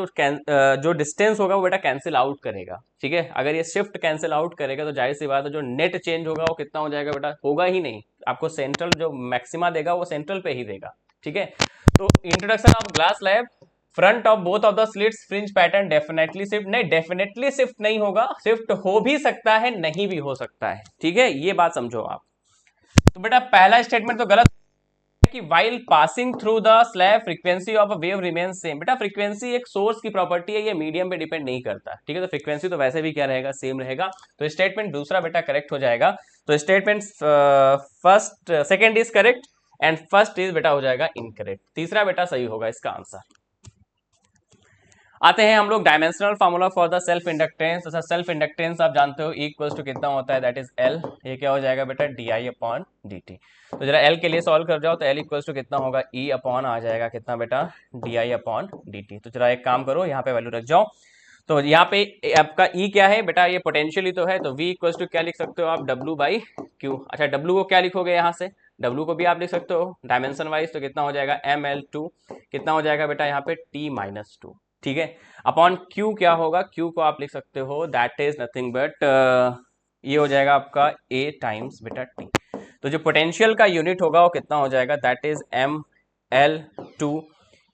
जो डिस्टेंस होगा वो बेटा कैंसिल आउट करेगा। ठीक है, अगर ये शिफ्ट कैंसिल आउट करेगा तो जाहिर सी बात है जो नेट चेंज होगा वो कितना हो जाएगा बेटा, होगा ही नहीं, आपको सेंट्रल जो मैक्सिमा देगा वो सेंट्रल पे ही देगा। ठीक है, तो introduction of glass slab, front of both of the slits fringe pattern definitely shift, नहीं डेफिनेटली शिफ्ट नहीं होगा, शिफ्ट हो भी सकता है नहीं भी हो सकता है। ठीक है, ये बात समझो आप। तो बेटा पहला स्टेटमेंट तो गलत कि while passing through the slab frequency of a wave remains same। बेटा फ्रीक्वेंसी एक सोर्स की प्रॉपर्टी है, ये मीडियम पे डिपेंड नहीं करता। ठीक है, तो फ्रीक्वेंसी तो वैसे भी क्या रहेगा, सेम रहेगा। तो स्टेटमेंट दूसरा बेटा करेक्ट हो जाएगा। तो statement first second is correct and first is बेटा हो जाएगा इनकरेक्ट, तीसरा बेटा सही होगा इसका आंसर। आते हैं हम लोग dimensional formula for the self inductance. तो सेल्फ इंडक्टेंस आप जानते हो इक्वल्स टू कितना होता है, दैट इज एल। ये क्या हो जाएगा बेटा, D I upon D T. तो जरा एल के लिए सॉल्व कर जाओ तो एल इक्वल्स टू कितना होगा, ई अपॉन आ जाएगा कितना बेटा, D I upon D T. तो जरा एक काम करो, यहाँ पे वैल्यू रख जाओ। तो यहाँ पे आपका ई क्या है बेटा, ये पोटेंशियली तो है, तो वी इक्वल्स टू क्या लिख सकते हो आप, डब्ल्यू बाई क्यू। अच्छा डब्ल्यू को क्या लिखोगे यहाँ से, डब्ल्यू को भी आप लिख सकते हो डायमेंशन वाइज, तो कितना हो जाएगा एम एल टू, कितना हो जाएगा बेटा यहाँ पे टी माइनस टू। ठीक है, अपॉन क्यू क्या होगा, क्यू को आप लिख सकते हो दैट इज नथिंग बट ये हो जाएगा आपका ए टाइम्स बेटा टी। तो जो पोटेंशियल का यूनिट होगा वो कितना हो जाएगा, that is M L two,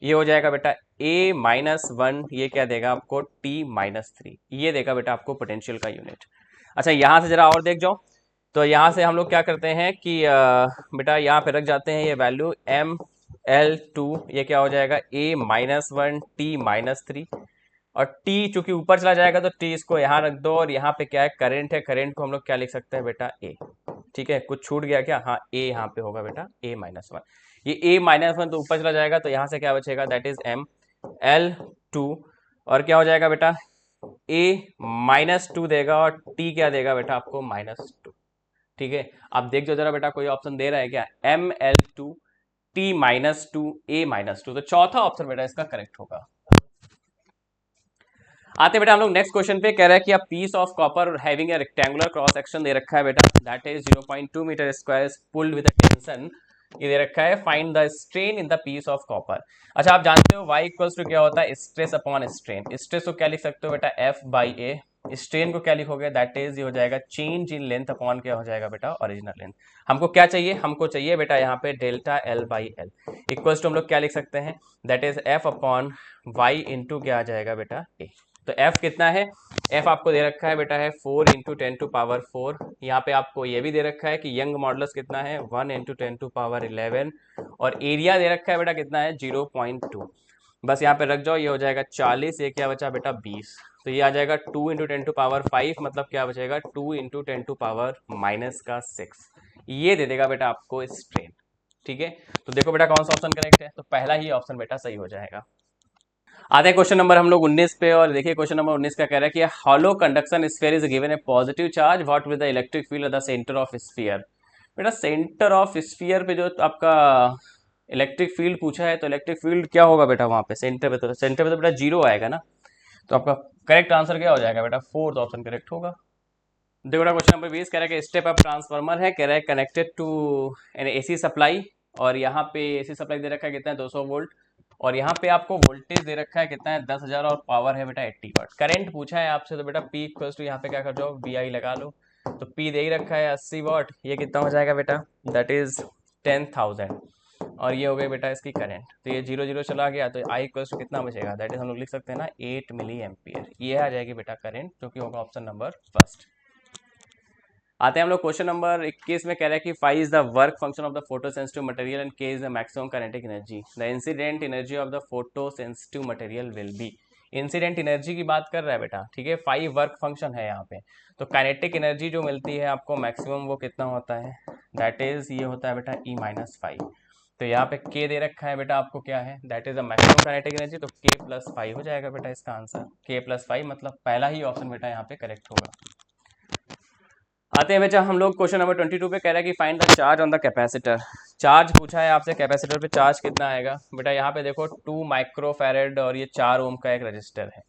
ये हो जाएगा बेटा ए माइनस वन, ये क्या देगा आपको टी माइनस थ्री, ये देगा बेटा आपको पोटेंशियल का यूनिट। अच्छा यहाँ से जरा और देख जाओ, तो यहाँ से हम लोग क्या करते हैं कि बेटा यहाँ पे रख जाते हैं ये वैल्यू एम एल टू, ये क्या हो जाएगा A minus one T minus three, और टी चूंकि ऊपर चला जाएगा तो टी इसको यहाँ रख दो, और यहाँ पे क्या है करंट है, करंट को हम लोग क्या लिख सकते हैं बेटा ए। ठीक है, कुछ छूट गया क्या, हाँ ए यहाँ पे होगा बेटा ए माइनस वन, ये ए माइनस वन तो ऊपर चला जाएगा तो यहाँ से क्या बचेगा, that is M L two, और क्या हो जाएगा बेटा ए माइनस टू देगा, और टी क्या देगा बेटा आपको माइनस टू। ठीक है, आप देख जो जरा बेटा कोई ऑप्शन दे रहा है क्या, M L two T minus two A minus two, तो चौथा ऑप्शन बेटा इसका करेक्ट होगा। आते बेटा हम लोग नेक्स्ट क्वेश्चन पे, कह रहा है कि आप piece of copper having a rectangular cross section दे रखा है बेटा, that is 0.2 metre square pulled with tension, ये दे रखा है, find the strain in the piece of copper. अच्छा आप जानते हो y इक्वल्स टू क्या होता है, स्ट्रेस अपॉन स्ट्रेन। स्ट्रेस को क्या लिख सकते हो बेटा एफ बाई ए, स्ट्रेन को क्या लिखोगे, दैट इज ये हो जाएगा चेंज इन लेंथ अपॉन क्या हो जाएगा बेटा ओरिजिनल लेंथ। हमको क्या चाहिए, हमको चाहिए बेटा यहाँ पे delta L by L equals to हम लोग क्या लिख सकते हैं, that is F upon Y into क्या आ जाएगा बेटा ए। तो f कितना है, f आपको दे रखा है बेटा है 4 इंटू टेन टू पावर 4, यहाँ पे आपको ये भी दे रखा है कि यंग मॉडुलस कितना है 1 इंटू टेन टू पावर 11, और एरिया दे रखा है बेटा कितना है 0.2, बस यहाँ पे रख जाओ, ये हो जाएगा 40, ये क्या बचा बेटा 20, तो ये आ जाएगा 2 इंटू टेन टू पावर 5, मतलब क्या बचेगा 2 into ten to power minus का 6, ये दे देगा बेटा आपको स्ट्रेन। ठीक है, तो देखो बेटा कौन सा ऑप्शन करेक्ट है, तो पहला ही ऑप्शन बेटा सही हो जाएगा। आते हैं क्वेश्चन नंबर हम लोग 19 पे, और देखिए क्वेश्चन नंबर 19 का कह रहा है कि hollow conduction sphere is given A positive charge what with the electric field at the centre of sphere. बेटा सेंटर ऑफ स्फीयर पे जो आपका इलेक्ट्रिक फील्ड पूछा है, तो इलेक्ट्रिक फील्ड क्या होगा बेटा वहां पे सेंटर पे, तो सेंटर पे तो बेटा जीरो आएगा ना, तो आपका करेक्ट आंसर क्या हो जाएगा बेटा, फोर्थ ऑप्शन करेक्ट होगा। देखो बेटा क्वेश्चन नंबर 20 कह रहा है कि स्टेप अप ट्रांसफार्मर है, कह रहा है connected to an AC supply, और यहाँ पे एसी सप्लाई दे रखा है कितना है 200 वोल्ट, और यहाँ पे आपको वोल्टेज दे रखा है कितना है 10,000, और पावर है बेटा 80 वाट। करंट पूछा है आपसे, तो बेटा P इक्वल्स टू यहाँ पे क्या कर जाओ वी आई लगा लो, तो P दे ही रखा है 80 वाट, ये कितना हो जाएगा बेटा, दैट इज 10,000, और ये हो गई बेटा इसकी करंट, तो ये 0 0 चला गया, तो I इक्वल्स टू कितना बचेगा, दैट इज हम लोग लिख सकते हैं ना 8 मिली एम्पियर, ये आ जाएगी बेटा करंट, जो कि होगा ऑप्शन नंबर फर्स्ट। आते हैं हम लोग क्वेश्चन नंबर 21 में, कह रहा है कि phi is the work function of the photo sensitive material and K is the maximum kinetic energy, the incident energy of the photo sensitive material will be. Incident energy की बात कर रहा है बेटा, ठीक है, फाई वर्क फंक्शन है यहाँ पे, तो काइनेटिक एनर्जी जो मिलती है आपको मैक्सिमम वो कितना होता है, दैट इज ये होता है बेटा ई माइनस फाइव, तो यहाँ पे के दे रखा है बेटा आपको क्या है, that is the maximum kinetic energy, तो के प्लस फाइव हो जाएगा बेटा इसका आंसर, के प्लस फाइव, मतलब पहला ही ऑप्शन बेटा यहाँ पे करेक्ट होगा। आते हैं बेटा हम लोग क्वेश्चन नंबर 22 पे, कह रहा है कि find the charge on the capacitor. Charge पूछा है आपसे, कैपेसिटर पे चार्ज कितना आएगा बेटा, यहाँ पे देखो 2 माइक्रोफैरेड और ये 4 ओम का एक रजिस्टर है,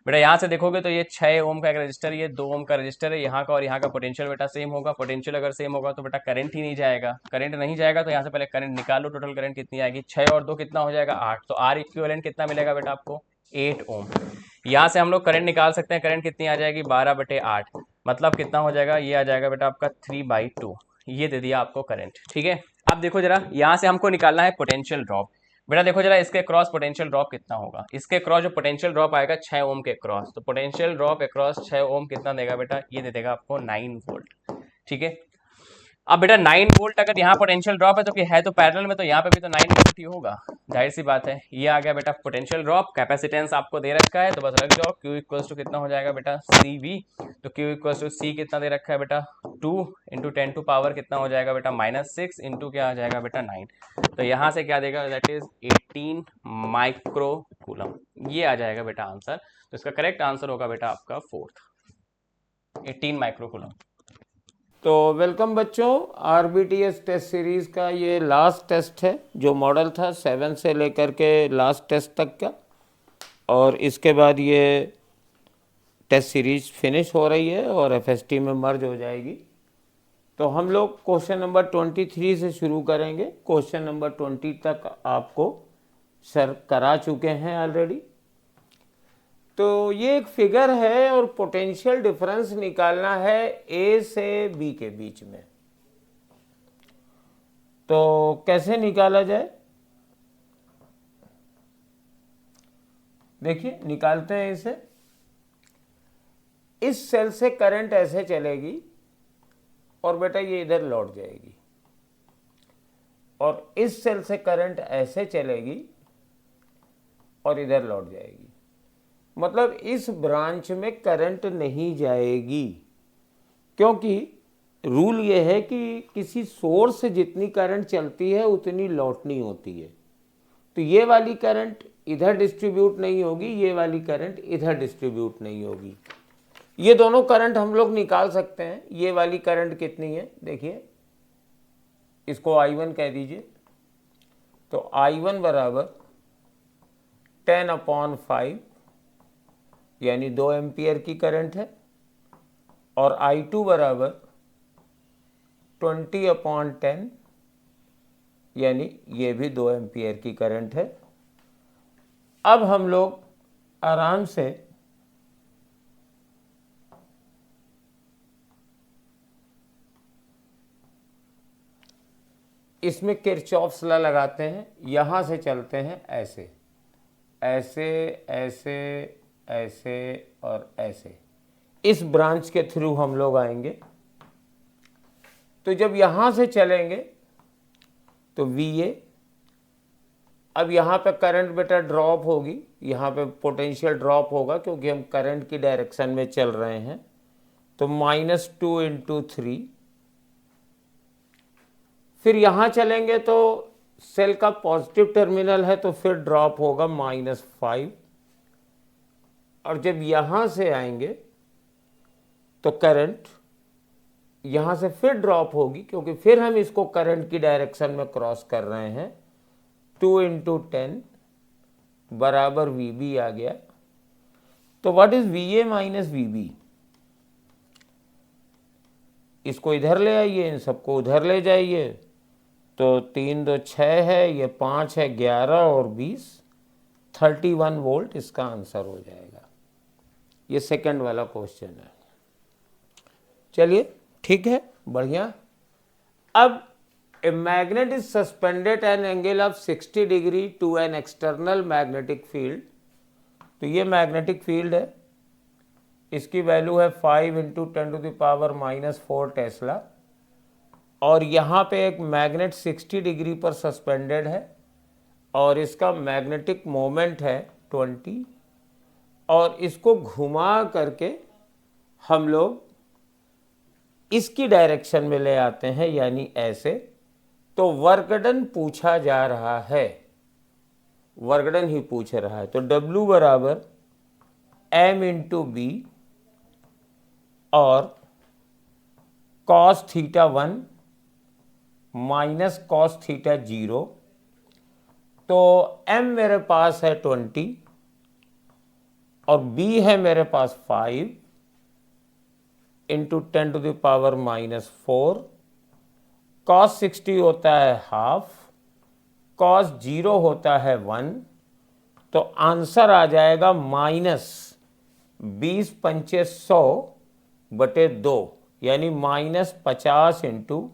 बेटा यहाँ से देखोगे तो ये 6 ओम का एक रजिस्टर, ये 2 ओम का रजिस्टर है, यहाँ का और यहाँ का पोटेंशियल बेटा सेम होगा। पोटेंशियल अगर सेम होगा तो बेटा करंट ही नहीं जाएगा, करंट नहीं जाएगा तो यहाँ से पहले करंट निकालो, टोटल करंट कितनी आएगी, 6 और 2 कितना हो जाएगा 8, तो आर इक्विवेलेंट कितना मिलेगा बेटा आपको 8 ओम। यहाँ से हम लोग करंट निकाल सकते हैं, करंट कितनी आ जाएगी 12/8, मतलब कितना हो जाएगा, ये आ जाएगा बेटा आपका 3/2, ये दे दिया आपको करंट। ठीक है, अब देखो जरा यहाँ से हमको निकालना है पोटेंशियल ड्रॉप। बेटा देखो जरा इसके क्रॉस पोटेंशियल ड्रॉप कितना होगा, इसके क्रॉस जो पोटेंशियल ड्रॉप आएगा 6 ओम के क्रॉस, तो पोटेंशियल ड्रॉप अक्रॉस 6 ओम कितना देगा बेटा, ये दे देगा आपको 9 वोल्ट। ठीक है, अब बेटा 9 वोल्ट अगर यहाँ पोटेंशियल ड्रॉप है तो है तो पैरेलल में, तो यहाँ पे भी तो 9 वोल्ट ही होगा, जाहिर सी बात है। ये आ गया बेटा पोटेंशियल ड्रॉप, कैपेसिटेंस आपको दे रखा है तो बस रख जाओ, Q इक्वल्स टू कितना हो जाएगा बेटा CV, तो Q इक्वल्स टू C कितना दे रखा है बेटा 2 इंटू 10 टू पावर कितना हो जाएगा बेटा -6 इंटू क्या आ जाएगा बेटा 9, तो यहाँ से क्या देगा दैट इज 18 माइक्रो कूलम, ये आ जाएगा बेटा आंसर। तो इसका करेक्ट आंसर होगा बेटा आपका 4th 18 माइक्रो कूलम। तो वेलकम बच्चों, आरबीटीएस टेस्ट सीरीज़ का ये लास्ट टेस्ट है जो मॉडल था 7 से लेकर के लास्ट टेस्ट तक का, और इसके बाद ये टेस्ट सीरीज फिनिश हो रही है और एफएसटी में मर्ज हो जाएगी। तो हम लोग क्वेश्चन नंबर 23 से शुरू करेंगे। क्वेश्चन नंबर 20 तक आपको सर करा चुके हैं ऑलरेडी। तो ये एक फिगर है और पोटेंशियल डिफरेंस निकालना है ए से बी के बीच में। तो कैसे निकाला जाए, देखिए निकालते हैं इसे। इस सेल से करंट ऐसे चलेगी और बेटा ये इधर लौट जाएगी, और इस सेल से करंट ऐसे चलेगी और इधर लौट जाएगी, मतलब इस ब्रांच में करंट नहीं जाएगी, क्योंकि रूल ये है कि किसी सोर्स से जितनी करंट चलती है उतनी लौटनी होती है। तो ये वाली करंट इधर डिस्ट्रीब्यूट नहीं होगी, ये वाली करंट इधर डिस्ट्रीब्यूट नहीं होगी। ये दोनों करंट हम लोग निकाल सकते हैं। ये वाली करंट कितनी है, देखिए इसको I1 कह दीजिए, तो I1 बराबर 10/5 यानी 2 एम्पियर की करंट है, और I2 बराबर 20/10 यानी ये भी 2 एम्पियर की करंट है। अब हम लोग आराम से इसमें किरचॉफ्स लॉ लगाते हैं। यहाँ से चलते हैं ऐसे ऐसे ऐसे ऐसे और ऐसे, इस ब्रांच के थ्रू हम लोग आएंगे। तो जब यहाँ से चलेंगे तो VA, अब यहाँ पे करंट बेटा ड्रॉप होगी, यहाँ पे पोटेंशियल ड्रॉप होगा क्योंकि हम करंट की डायरेक्शन में चल रहे हैं, तो -2 इंटू 3। फिर यहाँ चलेंगे तो सेल का पॉजिटिव टर्मिनल है तो फिर ड्रॉप होगा -5, और जब यहाँ से आएंगे तो करंट यहाँ से फिर ड्रॉप होगी क्योंकि फिर हम इसको करंट की डायरेक्शन में क्रॉस कर रहे हैं। 2 इंटू 10 बराबर VB आ गया। तो what is VA minus VB, इसको इधर ले आइए, इन सबको उधर ले जाइए, तो 3 2 6 है, ये 5 है 11 और 20 31 वोल्ट इसका आंसर हो जाएगा। ये सेकंड वाला क्वेश्चन है। चलिए ठीक है, बढ़िया। अब a magnet is suspended an angle of 60 degree to an external magnetic field. तो ये मैग्नेटिक फील्ड है, इसकी वैल्यू है 5 इंटू 10⁻⁻4 टेस्ला, और यहाँ पे एक मैग्नेट 60 डिग्री पर सस्पेंडेड है और इसका मैग्नेटिक मोमेंट है 20, और इसको घुमा करके हम लोग इसकी डायरेक्शन में ले आते हैं, यानी ऐसे। तो वर्क डन पूछा जा रहा है, वर्क डन ही पूछ रहा है, तो W बराबर M इंटू बी और cos θ1 माइनस cos θ0। तो M मेरे पास है 20 और b है मेरे पास 5 इंटू 10⁻⁻⁴, cos 60 होता है हाफ, cos 0 होता है 1, तो आंसर आ जाएगा -20×100/2, यानी -50 इंटू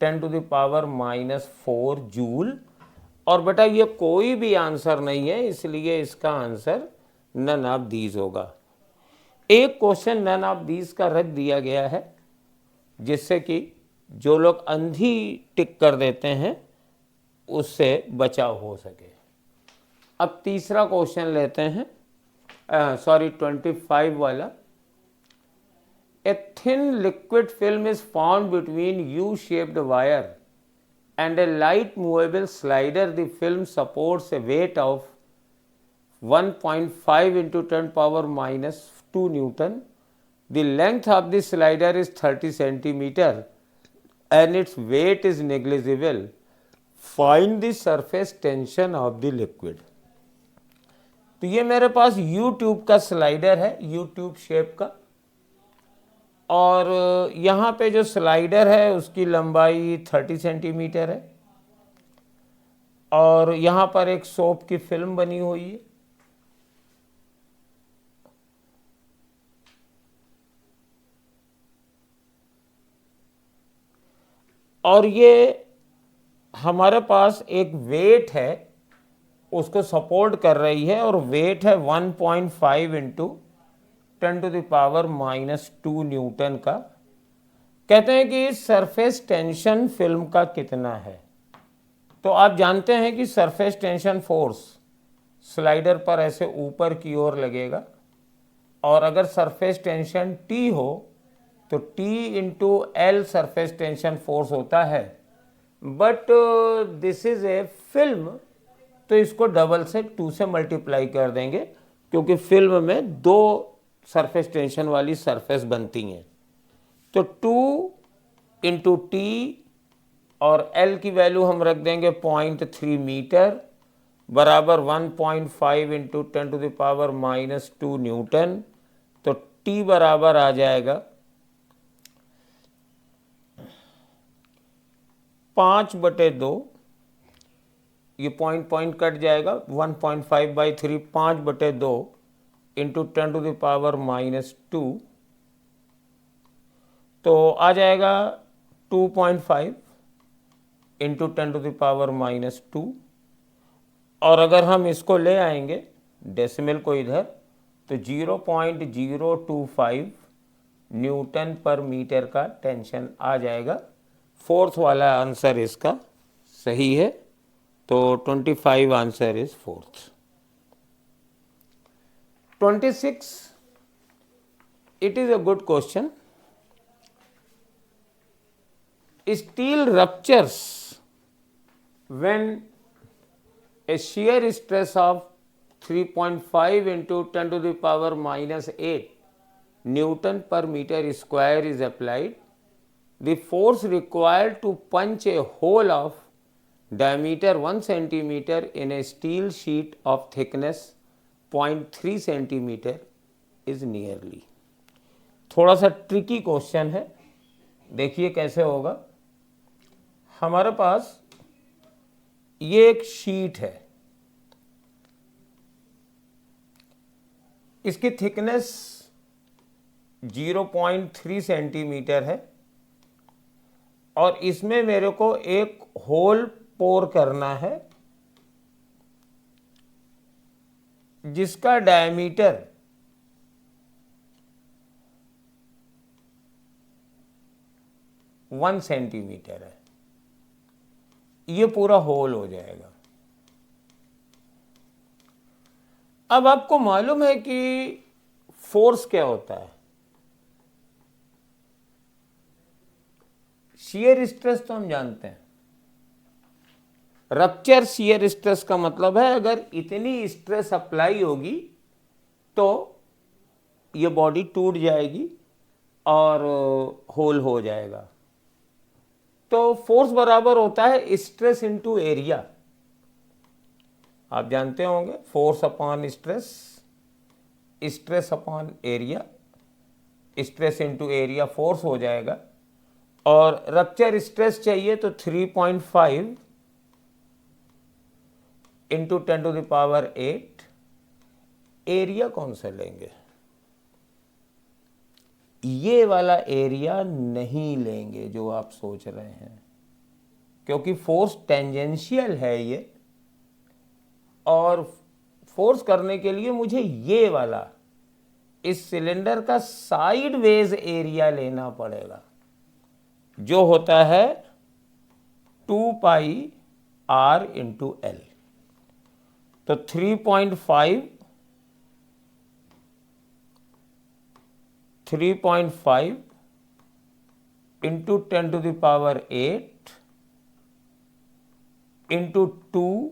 10⁻⁻⁴ जूल। और बेटा ये कोई भी आंसर नहीं है, इसलिए इसका आंसर नन ऑफ दीज होगा। एक क्वेश्चन नन ऑफ दीज का रख दिया गया है, जिससे कि जो लोग अंधी टिक कर देते हैं उससे बचाव हो सके। अब तीसरा क्वेश्चन लेते हैं, 25 वाला। A thin liquid film is found between U-shaped wire and a light movable slider. The film supports a weight of 1.5 into 10⁻⁻² Newton. The length of the slider is 30 centimeter and its weight is negligible. Find the surface tension of the liquid. तो ये मेरे पास U ट्यूब का स्लाइडर है, U ट्यूब शेप का, और यहाँ पे जो स्लाइडर है उसकी लंबाई 30 सेंटीमीटर है, और यहाँ पर एक सोप की फिल्म बनी हुई है। और ये हमारे पास एक वेट है, उसको सपोर्ट कर रही है, और वेट है 1.5 इंटू 10⁻⁻² न्यूटन का। कहते हैं कि सरफेस टेंशन फिल्म का कितना है। तो आप जानते हैं कि सरफेस टेंशन फोर्स स्लाइडर पर ऐसे ऊपर की ओर लगेगा, और अगर सरफेस टेंशन T हो तो T into L surface tension force होता है। But this is a film, तो इसको डबल से 2 से मल्टीप्लाई कर देंगे, क्योंकि फिल्म में 2 सरफेस टेंशन वाली सरफेस बनती हैं। तो 2 इंटू T और L की वैल्यू हम रख देंगे 0.3 मीटर बराबर 1.5 इंटू 10⁻⁻² न्यूटन। तो T बराबर आ जाएगा 5/2, ये पॉइंट कट जाएगा, 1.5/3 5/2 इंटू 10⁻⁻², तो आ जाएगा 2.5 इंटू 10⁻²। और अगर हम इसको ले आएंगे डेसिमल को इधर, तो 0.025 न्यूटन पर मीटर का टेंशन आ जाएगा। फोर्थ वाला आंसर इसका सही है, तो 25 answer is fourth. 26, it is a good question. Steel ruptures when a shear stress of 3.5 into 10⁻⁸ Newton per meter square is applied. The force required to punch a hole of diameter 1 centimeter in a steel sheet of thickness 0.3 centimetre is nearly. थोड़ा सा ट्रिकी क्वेश्चन है, देखिए कैसे होगा। हमारे पास ये एक शीट है, इसकी थिकनेस 0.3 सेंटीमीटर है, और इसमें मेरे को एक होल पोर करना है जिसका डायमीटर 1 सेंटीमीटर है। ये पूरा होल हो जाएगा। अब आपको मालूम है कि फोर्स क्या होता है। शियर स्ट्रेस तो हम जानते हैं, रप्चर शियर स्ट्रेस का मतलब है अगर इतनी स्ट्रेस अप्लाई होगी तो ये बॉडी टूट जाएगी और होल हो जाएगा। तो फोर्स बराबर होता है स्ट्रेस इनटू एरिया। आप जानते होंगे force upon stress stress upon area, stress into area force हो जाएगा, और रप्चर स्ट्रेस चाहिए तो 3.5 इंटू 10⁸। एरिया कौन सा लेंगे? ये वाला एरिया नहीं लेंगे जो आप सोच रहे हैं, क्योंकि फोर्स टेंजेंशियल है ये, और फोर्स करने के लिए मुझे ये वाला इस सिलेंडर का साइड वेज एरिया लेना पड़ेगा, जो होता है 2πr इंटू एल। तो 3.5 इंटू 10⁸ इंटू 2,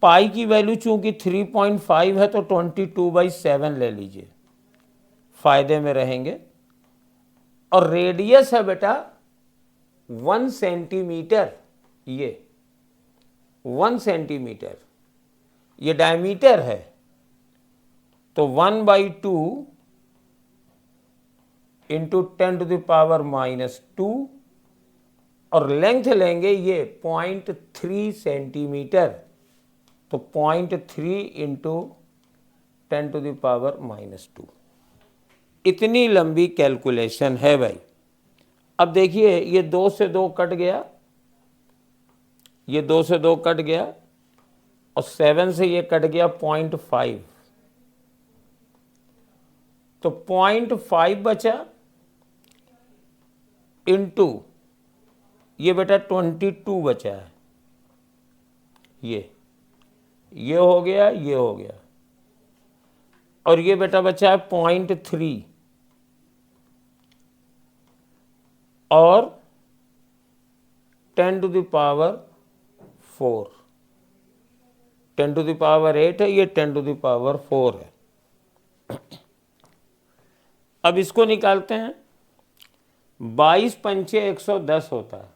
पाई की वैल्यू चूंकि 3.5 है तो 22/7 ले लीजिए, फायदे में रहेंगे। और रेडियस है बेटा 1 सेंटीमीटर, ये 1 सेंटीमीटर, ये डायमीटर है, तो 1/2 इंटू 10⁻², और लेंथ लेंगे ये 0.3 सेंटीमीटर, तो 0.3 इंटू 10⁻²। इतनी लंबी कैलकुलेशन है भाई। अब देखिए ये 2 से 2 कट गया, ये 2 से 2 कट गया, और 7 से ये कट गया 0.5, तो 0.5 बचा, इंटू ये बेटा 22 बचा है, ये हो गया, ये हो गया, और ये बेटा बचा है 0.3, और 10⁴, 10⁸ है, ये 10⁴ है। अब इसको निकालते हैं। 22 पंचे 110 होता है,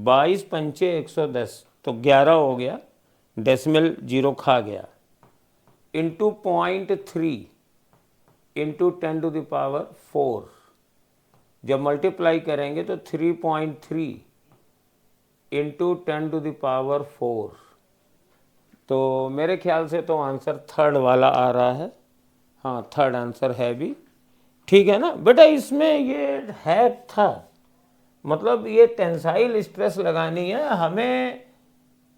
22 पंचे 110, तो 11 हो गया, डेसिमल 0 खा गया, इंटू 0.3 इंटू 10⁴। जब मल्टीप्लाई करेंगे तो 3.3 इंटू 10⁴। तो मेरे ख्याल से तो आंसर थर्ड वाला आ रहा है। हाँ, थर्ड आंसर है भी, ठीक है ना बेटा। इसमें ये है था, मतलब ये टेंसाइल स्ट्रेस लगानी है हमें,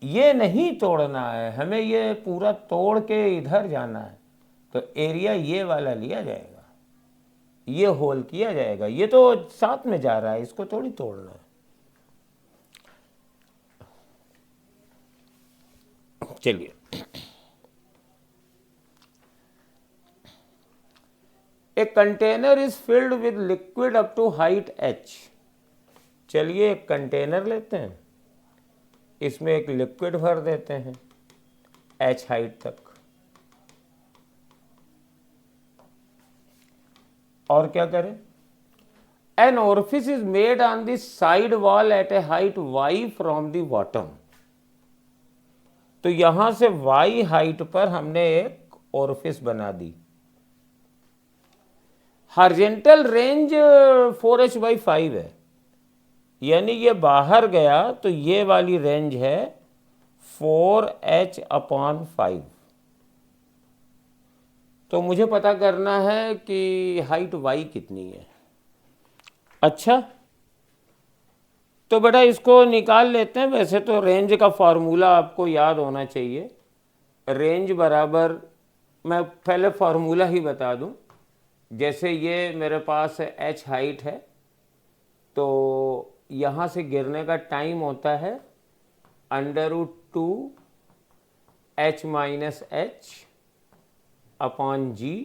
ये नहीं तोड़ना है हमें, ये पूरा तोड़ के इधर जाना है, तो एरिया ये वाला लिया जाएगा, ये होल किया जाएगा, ये तो साथ में जा रहा है, इसको थोड़ी तोड़ना है। चलिए, a container is filled with liquid up to height h। चलिए एक कंटेनर लेते हैं, इसमें एक लिक्विड भर देते हैं h हाइट तक, और क्या करें? An orifice is made on the side wall at a height y from the bottom. तो यहां से y हाइट पर हमने एक ओरिफिस बना दी। हॉरिजॉन्टल रेंज 4h/5 है, यानी ये बाहर गया तो ये वाली रेंज है 4h/5। तो मुझे पता करना है कि हाइट y कितनी है। अच्छा, तो बेटा इसको निकाल लेते हैं। वैसे तो रेंज का फॉर्मूला आपको याद होना चाहिए। रेंज बराबर, मैं पहले फॉर्मूला ही बता दूं। जैसे ये मेरे पास h हाइट है, तो यहाँ से गिरने का टाइम होता है √2 h - h अपॉन g,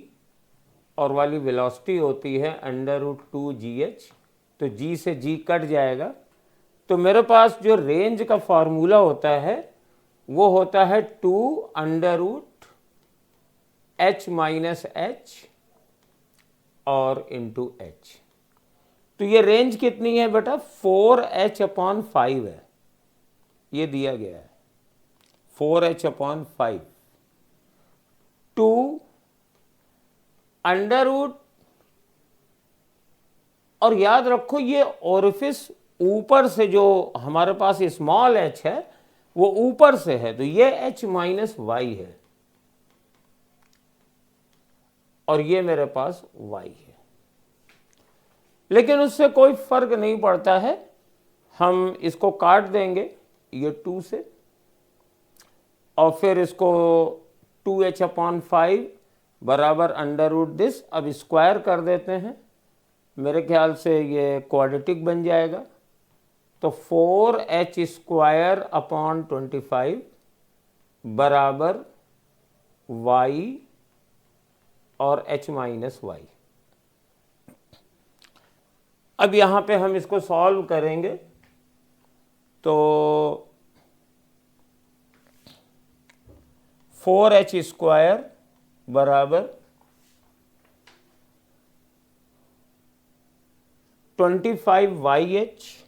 और वाली वेलोसिटी होती है √2 gh। तो g से g कट जाएगा, तो मेरे पास जो रेंज का फॉर्मूला होता है वो होता है 2 √h - h और इंटू h। तो ये रेंज कितनी है बेटा? 4h/5 है, ये दिया गया है 4h/5। टू अंडर रूट, और याद रखो ये ओरिफिस ऊपर से जो हमारे पास स्मॉल h है वो ऊपर से है, तो ये h माइनस वाई है और ये मेरे पास y है। लेकिन उससे कोई फर्क नहीं पड़ता है, हम इसको काट देंगे ये 2 से और फिर इसको 2h/5 बराबर अंडर रूट दिस, अब स्क्वायर कर देते हैं, मेरे ख्याल से ये क्वाड्रेटिक बन जाएगा। तो 4h² बराबर y और h माइनस वाई। अब यहाँ पे हम इसको सॉल्व करेंगे तो 4h² बराबर 25yh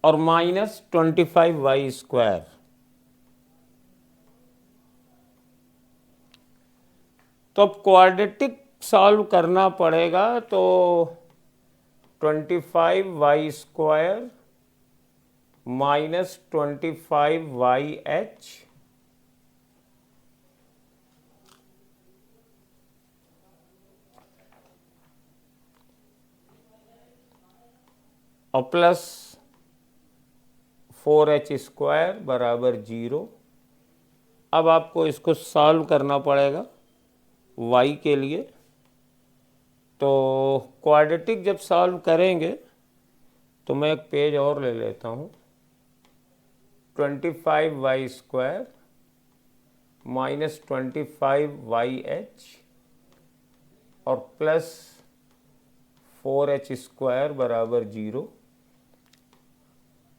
और माइनस 25y²। तो अब क्वाड्रेटिक सॉल्व करना पड़ेगा, तो 25y² माइनस 25yh और प्लस 4h² बराबर 0। अब आपको इसको सॉल्व करना पड़ेगा y के लिए, तो क्वाड्रेटिक जब सॉल्व करेंगे तो मैं एक पेज और ले लेता हूँ। 25y² माइनस 25yh और प्लस 4h² बराबर 0।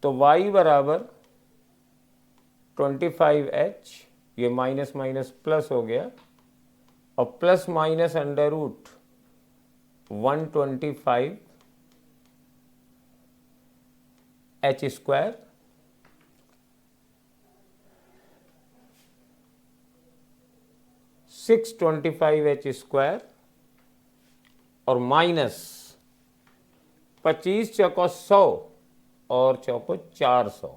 तो y बराबर 25h, ये माइनस माइनस प्लस हो गया, और plus minus under root 125h² 625h² और माइनस 25 चौको 100 और चौको 400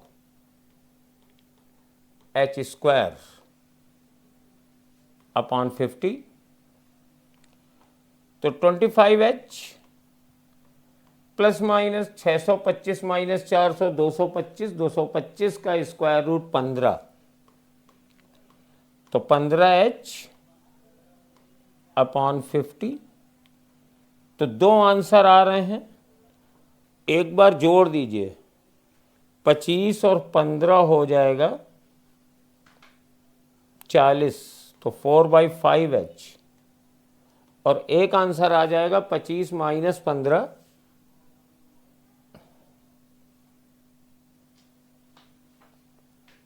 h² अपॉन 50। तो 25h प्लस माइनस 625 माइनस 400 225, 225 का स्क्वायर रूट 15, तो 15h अपॉन 50। तो दो आंसर आ रहे हैं, एक बार जोड़ दीजिए, 25 और 15 हो जाएगा 40, तो 4/5h, और एक आंसर आ जाएगा 25 माइनस 15,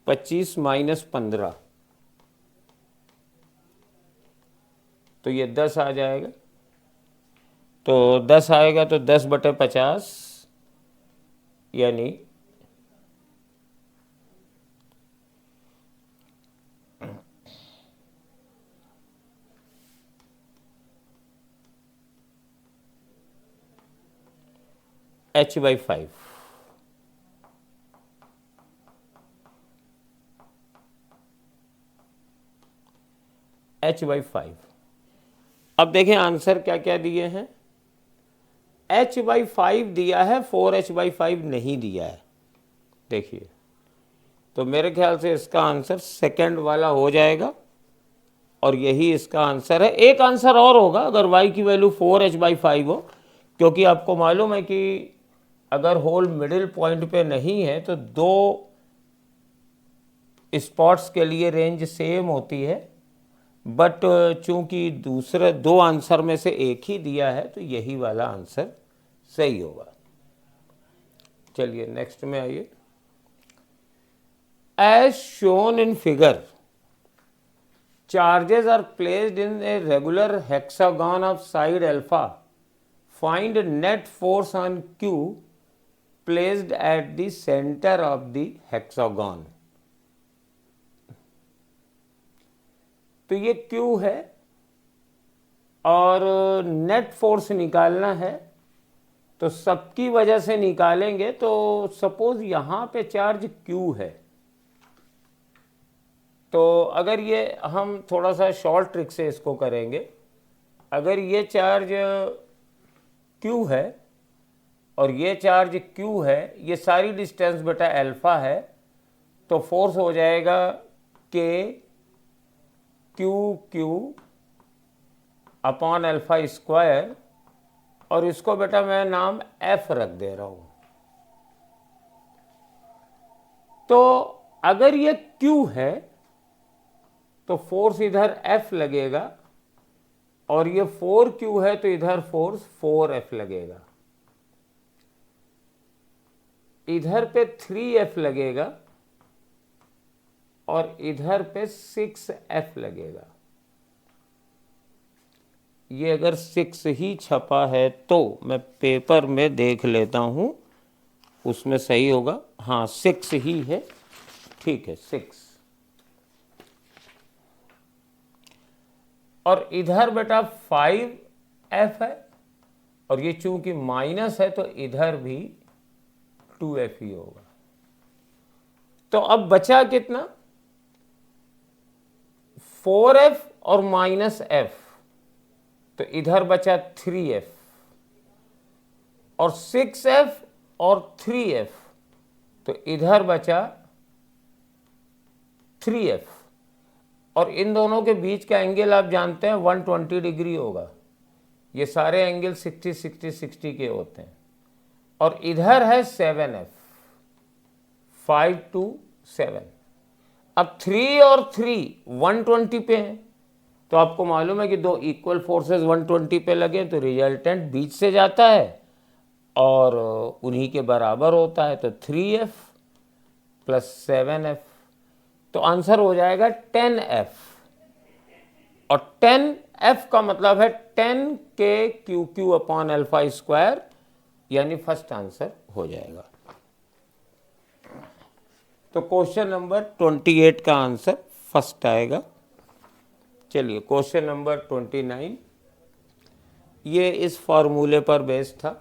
25 माइनस 15, तो ये 10 आ जाएगा। तो 10 आएगा तो 10/50 यानी h/5। h/5। अब देखें आंसर क्या क्या दिए हैं। h/5 दिया है, 4h/5 नहीं दिया है। देखिए, तो मेरे ख्याल से इसका आंसर सेकंड वाला हो जाएगा और यही इसका आंसर है। एक आंसर और होगा अगर y की वैल्यू 4h/5 हो, क्योंकि आपको मालूम है कि अगर होल मिडिल पॉइंट पे नहीं है तो दो स्पॉट्स के लिए रेंज सेम होती है, बट चूंकि दूसरे दो आंसर में से एक ही दिया है तो यही वाला आंसर सही होगा। चलिए नेक्स्ट में आइए। As shown in figure, charges are placed in a regular hexagon of side alpha, find net force on Q placed at the centre of the hexagon. तो ये Q है और नेट फोर्स निकालना है, तो सबकी वजह से निकालेंगे। तो सपोज यहाँ पे चार्ज Q है, तो अगर ये हम थोड़ा सा शॉर्ट ट्रिक से इसको करेंगे, अगर ये चार्ज Q है और ये चार्ज Q है, ये सारी डिस्टेंस बेटा अल्फा है, तो फोर्स हो जाएगा K Q upon alpha square, और इसको बेटा मैं नाम F रख दे रहा हूं। तो अगर ये Q है तो फोर्स इधर F लगेगा, और ये 4Q है तो इधर फोर्स 4F लगेगा, इधर पे 3F लगेगा और इधर पे 6F लगेगा। ये अगर 6 ही छपा है तो मैं पेपर में देख लेता हूं, उसमें सही होगा। हाँ 6 ही है, ठीक है 6। और इधर बेटा 5F है, और ये चूंकि माइनस है तो इधर भी 2F ही होगा। तो अब बचा कितना, 4F और माइनस F, तो इधर बचा 3F, और 6F और 3F, तो इधर बचा 3F। और इन दोनों के बीच का एंगल आप जानते हैं 120 डिग्री होगा। ये सारे एंगल 60 60 60 के होते हैं। और इधर है 7F, 5 to 7। अब 3 और 3 120 पे हैं, तो आपको मालूम है कि दो इक्वल फोर्सेस 120 पे लगे तो रिजल्टेंट बीच से जाता है और उन्हीं के बराबर होता है। तो 3F प्लस 7F, तो आंसर हो जाएगा 10F। और 10F का मतलब है 10K अपॉन अल्फा स्क्वायर, यानी फर्स्ट आंसर हो जाएगा। तो क्वेश्चन नंबर 28 का आंसर फर्स्ट आएगा। चलिए क्वेश्चन नंबर 29, ये इस फॉर्मूले पर बेस्ड था।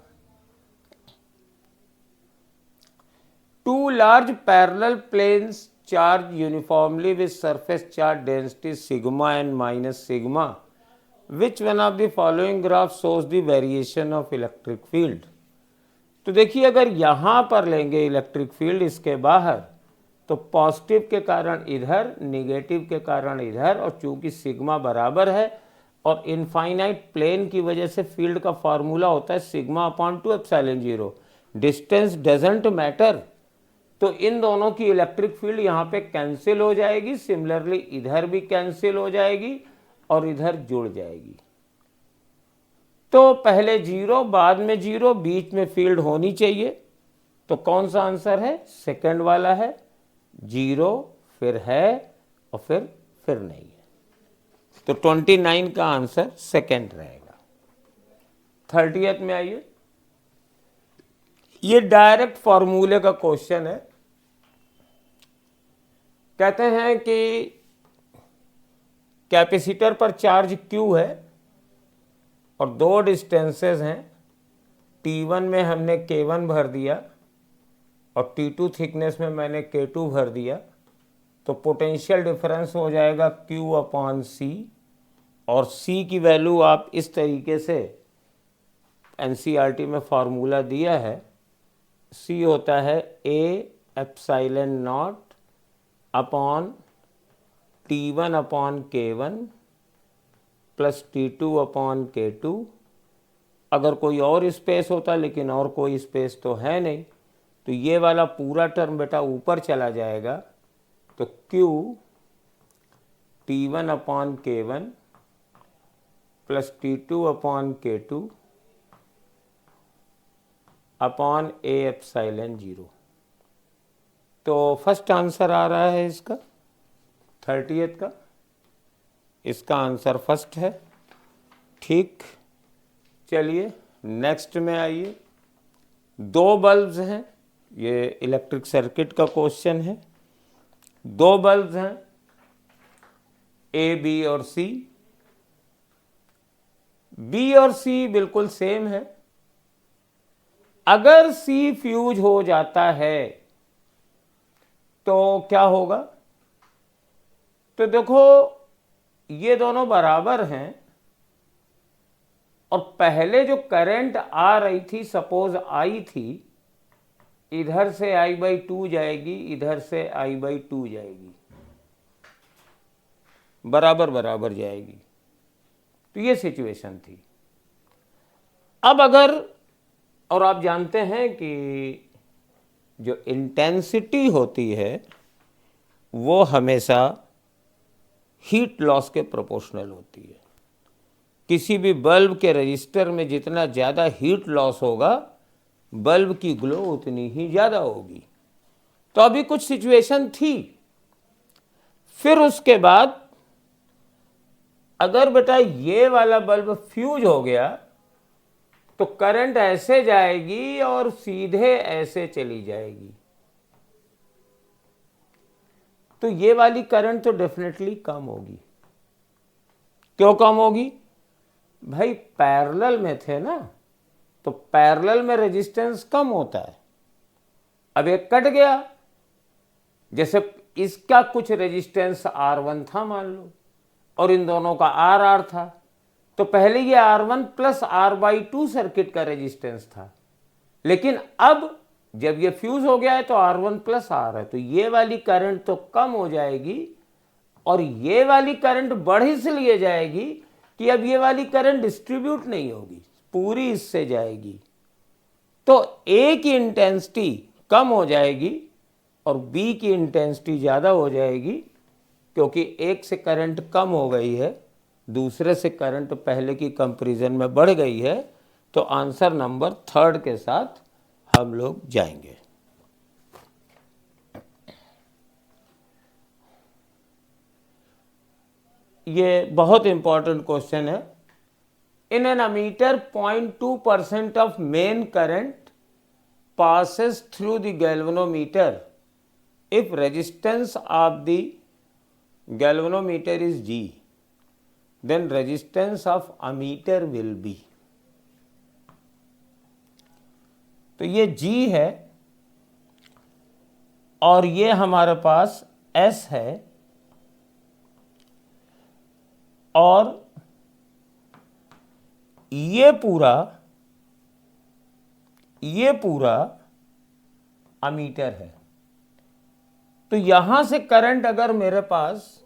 Two large parallel planes charge uniformly with surface charge density sigma and minus sigma, which one of the following graph shows the variation of electric field? तो देखिए अगर यहाँ पर लेंगे इलेक्ट्रिक फील्ड इसके बाहर, तो पॉजिटिव के कारण इधर, निगेटिव के कारण इधर, और चूंकि सिग्मा बराबर है और इनफाइनाइट प्लेन की वजह से फील्ड का फॉर्मूला होता है sigma upon 2 epsilon 0, distance doesn't matter. तो इन दोनों की इलेक्ट्रिक फील्ड यहाँ पे कैंसिल हो जाएगी, सिमिलरली इधर भी कैंसिल हो जाएगी और इधर जुड़ जाएगी। तो पहले 0 बाद में 0, बीच में फील्ड होनी चाहिए। तो कौन सा आंसर है, सेकंड वाला है, 0 फिर है और फिर नहीं है। तो 29 का आंसर सेकंड रहेगा। 30th में आइए, ये डायरेक्ट फॉर्मूले का क्वेश्चन है। कहते हैं कि कैपेसिटर पर चार्ज Q है और दो डिस्टेंसेस हैं, T1 में हमने K1 भर दिया और T2 थिकनेस में मैंने K2 भर दिया। तो पोटेंशियल डिफरेंस हो जाएगा Q अपॉन C, और C की वैल्यू आप इस तरीके से NCERT में फार्मूला दिया है, C होता है A epsilon not upon T1 upon K1 plus T2 upon K2। अगर कोई और स्पेस होता, लेकिन और कोई स्पेस तो है नहीं, तो ये वाला पूरा टर्म बेटा ऊपर चला जाएगा। तो Q T1 upon K1 plus T2 upon K2 upon A epsilon 0। तो फर्स्ट आंसर आ रहा है इसका 30th का, इसका आंसर फर्स्ट है। ठीक, चलिए नेक्स्ट में आइए। दो बल्ब्स हैं, ये इलेक्ट्रिक सर्किट का क्वेश्चन है। दो बल्ब्स हैं, ए, बी और सी। बी और सी बिल्कुल सेम है। अगर सी फ्यूज हो जाता है तो क्या होगा? तो देखो, ये दोनों बराबर हैं और पहले जो करंट आ रही थी, सपोज आई थी, इधर से I/2 जाएगी, इधर से I/2 जाएगी, बराबर बराबर जाएगी। तो ये सिचुएशन थी। अब अगर, और आप जानते हैं कि जो इंटेंसिटी होती है वो हमेशा हीट लॉस के प्रोपोर्शनल होती है। किसी भी बल्ब के रजिस्टर में जितना ज़्यादा हीट लॉस होगा, बल्ब की ग्लो उतनी ही ज़्यादा होगी। तो अभी कुछ सिचुएशन थी। फिर उसके बाद अगर बेटा ये वाला बल्ब फ्यूज हो गया तो करंट ऐसे जाएगी और सीधे ऐसे चली जाएगी। तो ये वाली करंट तो डेफिनेटली कम होगी। क्यों कम होगी? भाई पैरेलल में थे ना, तो पैरेलल में रेजिस्टेंस कम होता है। अब एक कट गया, जैसे इसका कुछ रेजिस्टेंस R1 था मान लो, और इन दोनों का RR था, तो पहले ये R1 प्लस R/2 सर्किट का रेजिस्टेंस था। लेकिन अब जब ये फ्यूज हो गया है तो R1 प्लस R है, तो ये वाली करंट तो कम हो जाएगी और ये वाली करंट बढ़ इसलिए जाएगी कि अब ये वाली करंट डिस्ट्रीब्यूट नहीं होगी, पूरी इससे जाएगी। तो ए की इंटेंसिटी कम हो जाएगी और बी की इंटेंसिटी ज़्यादा हो जाएगी, क्योंकि एक से करंट कम हो गई है, दूसरे से करंट पहले की कंपैरिजन में बढ़ गई है। तो आंसर नंबर 3 के साथ हम लोग जाएंगे। ये बहुत इंपॉर्टेंट क्वेश्चन है। In an ammeter 0.2% of main current passes through the galvanometer if resistance of the galvanometer is G, then resistance of ammeter will be। तो ये G है और ये हमारे पास S है, और ये पूरा अमीटर है। तो यहां से करंट अगर मेरे पास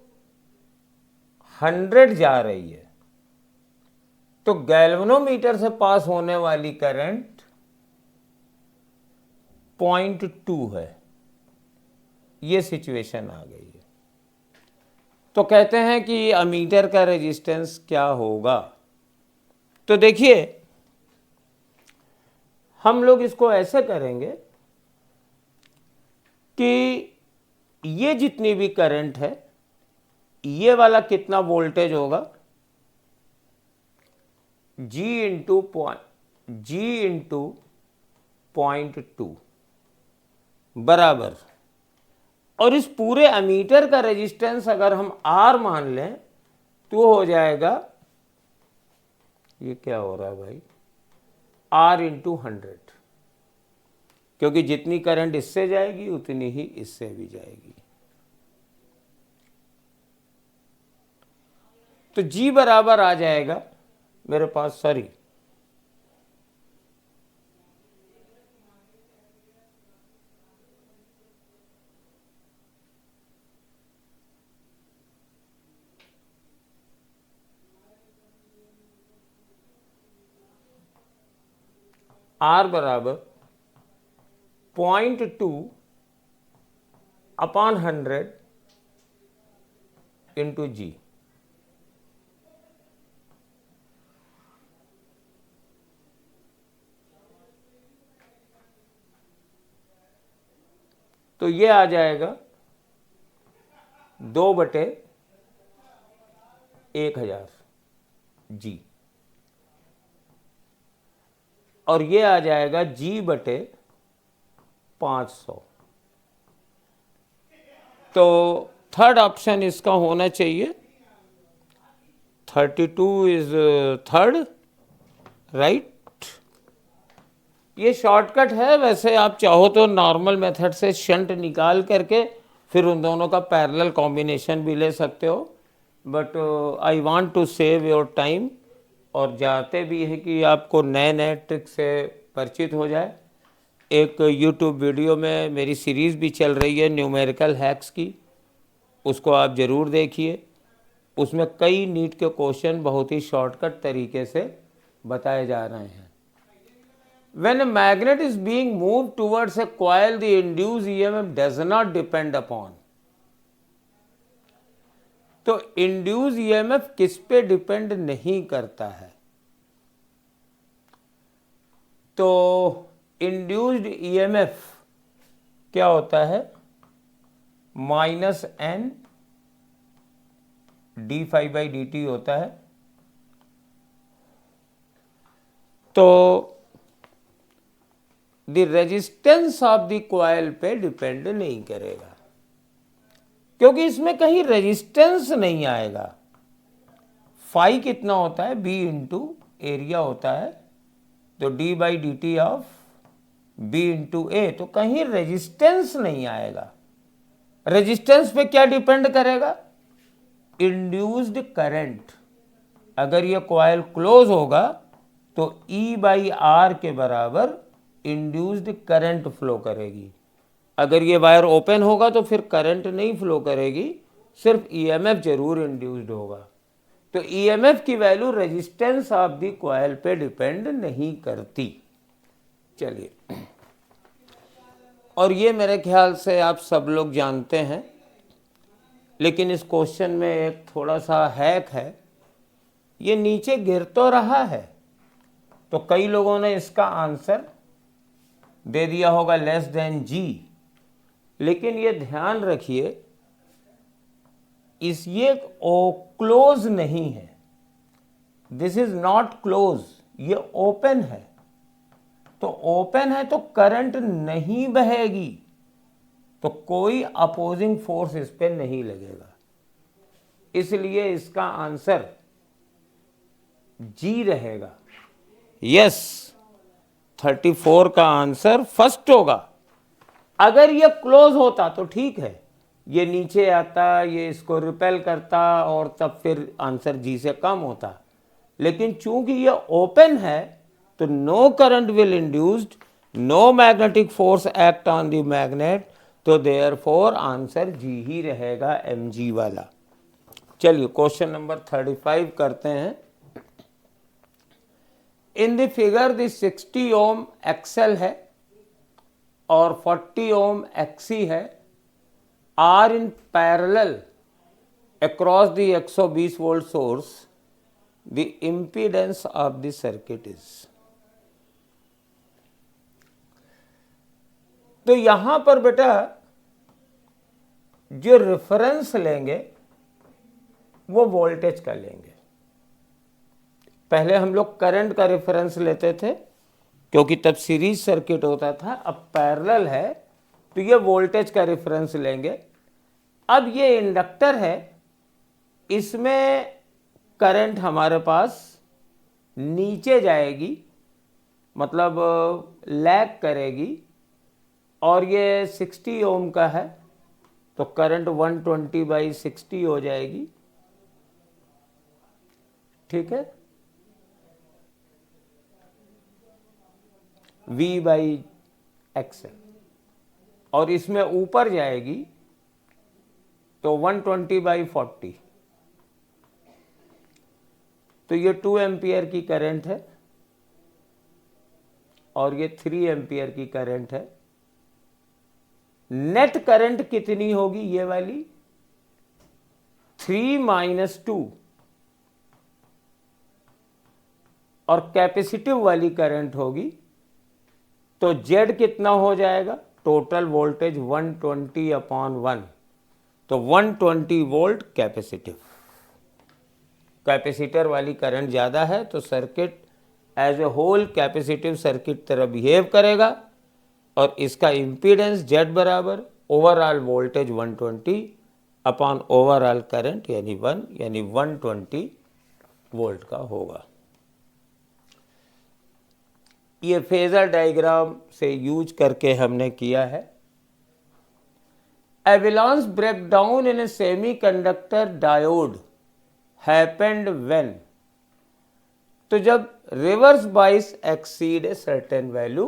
100 जा रही है तो गैल्वेनोमीटर से पास होने वाली करंट 0.2 है। ये सिचुएशन आ गई है। तो कहते हैं कि अमीटर का रेजिस्टेंस क्या होगा। तो देखिए, हम लोग इसको ऐसे करेंगे कि ये जितनी भी करंट है, ये वाला कितना वोल्टेज होगा, G इंटू 0.2 बराबर, और इस पूरे अमीटर का रेजिस्टेंस अगर हम R मान लें तो हो जाएगा, ये क्या हो रहा है भाई, R इंटू 100, क्योंकि जितनी करंट इससे जाएगी उतनी ही इससे भी जाएगी। तो G बराबर आ जाएगा मेरे पास, सॉरी, R बराबर 0.2 अपॉन 100 इंटू G। तो ये आ जाएगा 2/1000 G, और ये आ जाएगा G/500। तो थर्ड ऑप्शन इसका होना चाहिए 32 इज थर्ड, राइट। ये शॉर्टकट है, वैसे आप चाहो तो नॉर्मल मेथड से शंट निकाल करके फिर उन दोनों का पैरेलल कॉम्बिनेशन भी ले सकते हो, but I want to save your time, और जाते भी है कि आपको नए नए ट्रिक से परिचित हो जाए। एक यूट्यूब वीडियो में मेरी सीरीज़ भी चल रही है न्यूमेरिकल हैक्स की, उसको आप ज़रूर देखिए। उसमें कई नीट के क्वेश्चन बहुत ही शॉर्टकट तरीके से बताए जा रहे हैं। When a magnet is being moved towards a coil, the induced EMF does not depend upon. तो इंड्यूस ईएमएफ किस पे डिपेंड नहीं करता है? तो इंड्यूस्ड ईएमएफ क्या होता है? -n d∅dt होता है। तो the resistance of the coil पे डिपेंड नहीं करेगा, क्योंकि इसमें कहीं रेजिस्टेंस नहीं आएगा। फाई कितना होता है? b इंटू एरिया होता है, तो d/dt ऑफ b इंटू ए, तो कहीं रेजिस्टेंस नहीं आएगा। रेजिस्टेंस पे क्या डिपेंड करेगा? Induced current. अगर ये कॉइल क्लोज होगा तो E/R के बराबर इंड्यूस्ड करंट फ्लो करेगी। अगर ये वायर ओपन होगा तो फिर करंट नहीं फ्लो करेगी, सिर्फ ईएमएफ जरूर इंड्यूस्ड होगा। तो ईएमएफ की value resistance of the coil पे डिपेंड नहीं करती। चलिए, और ये मेरे ख्याल से आप सब लोग जानते हैं, लेकिन इस क्वेश्चन में एक थोड़ा सा हैक है। ये नीचे गिर तो रहा है, तो कई लोगों ने इसका आंसर दे दिया होगा लेस देन जी, लेकिन ये ध्यान रखिए ये क्लोज नहीं है। दिस इज नॉट क्लोज, ये ओपन है। तो ओपन है तो करंट नहीं बहेगी, तो कोई अपोजिंग फोर्स इस पे नहीं लगेगा, इसलिए इसका आंसर जी रहेगा। यस, 34 का आंसर फर्स्ट होगा। अगर ये क्लोज होता तो ठीक है, ये नीचे आता, ये इसको रिपेल करता, और तब फिर आंसर जी से कम होता। लेकिन चूंकि ये ओपन है तो no current will induced, no magnetic force act on the magnet, तो देयरफॉर आंसर जी ही रहेगा, mg वाला। चलिए क्वेश्चन नंबर 35 करते हैं। In the figure the 60 ohm XL है और 40 ओम एक्सी है, are in parallel across the 120 volt source, the impedance of the circuit is. तो यहां पर बेटा जो रेफरेंस लेंगे वो वोल्टेज का लेंगे। पहले हम लोग करंट का रेफरेंस लेते थे, क्योंकि तब सीरीज सर्किट होता था। अब पैरेलल है तो ये वोल्टेज का रेफरेंस लेंगे। अब ये इंडक्टर है, इसमें करंट हमारे पास नीचे जाएगी, मतलब लैग करेगी, और ये 60 ओम का है तो करंट 120/60 हो जाएगी। ठीक है, V/XL, और इसमें ऊपर जाएगी तो 120/40, तो ये 2 एम्पियर की करंट है और ये 3 एम्पियर की करंट है। नेट करंट कितनी होगी? ये वाली 3 - 2, और कैपेसिटिव वाली करंट होगी, तो Z कितना हो जाएगा? टोटल वोल्टेज 120/1, तो 120 वोल्ट कैपेसिटिव। कैपेसिटर वाली करंट ज़्यादा है तो circuit as a whole capacitive circuit तरह बिहेव करेगा, और इसका इम्पीडेंस Z बराबर overall voltage 120 upon overall current यानी 1, यानी 120 वोल्ट का होगा। ये फेजर डायग्राम से यूज करके हमने किया है। Avalanche breakdown in a semiconductor diode happened when, तो जब reverse bias exceed a certain value,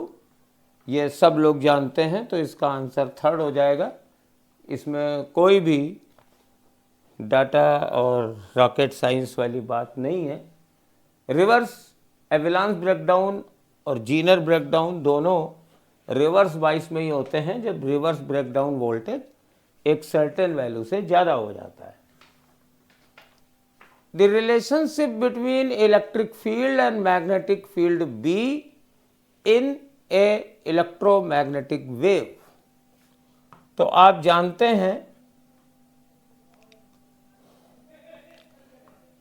ये सब लोग जानते हैं, तो इसका आंसर थर्ड हो जाएगा। इसमें कोई भी डाटा और रॉकेट साइंस वाली बात नहीं है। रिवर्स एवलांस ब्रेकडाउन और जीनर ब्रेकडाउन दोनों रिवर्स बाइस में ही होते हैं, जब रिवर्स ब्रेकडाउन वोल्टेज एक सर्टेन वैल्यू से ज़्यादा हो जाता है। The relationship between electric field and magnetic field be in A electromagnetic wave, तो आप जानते हैं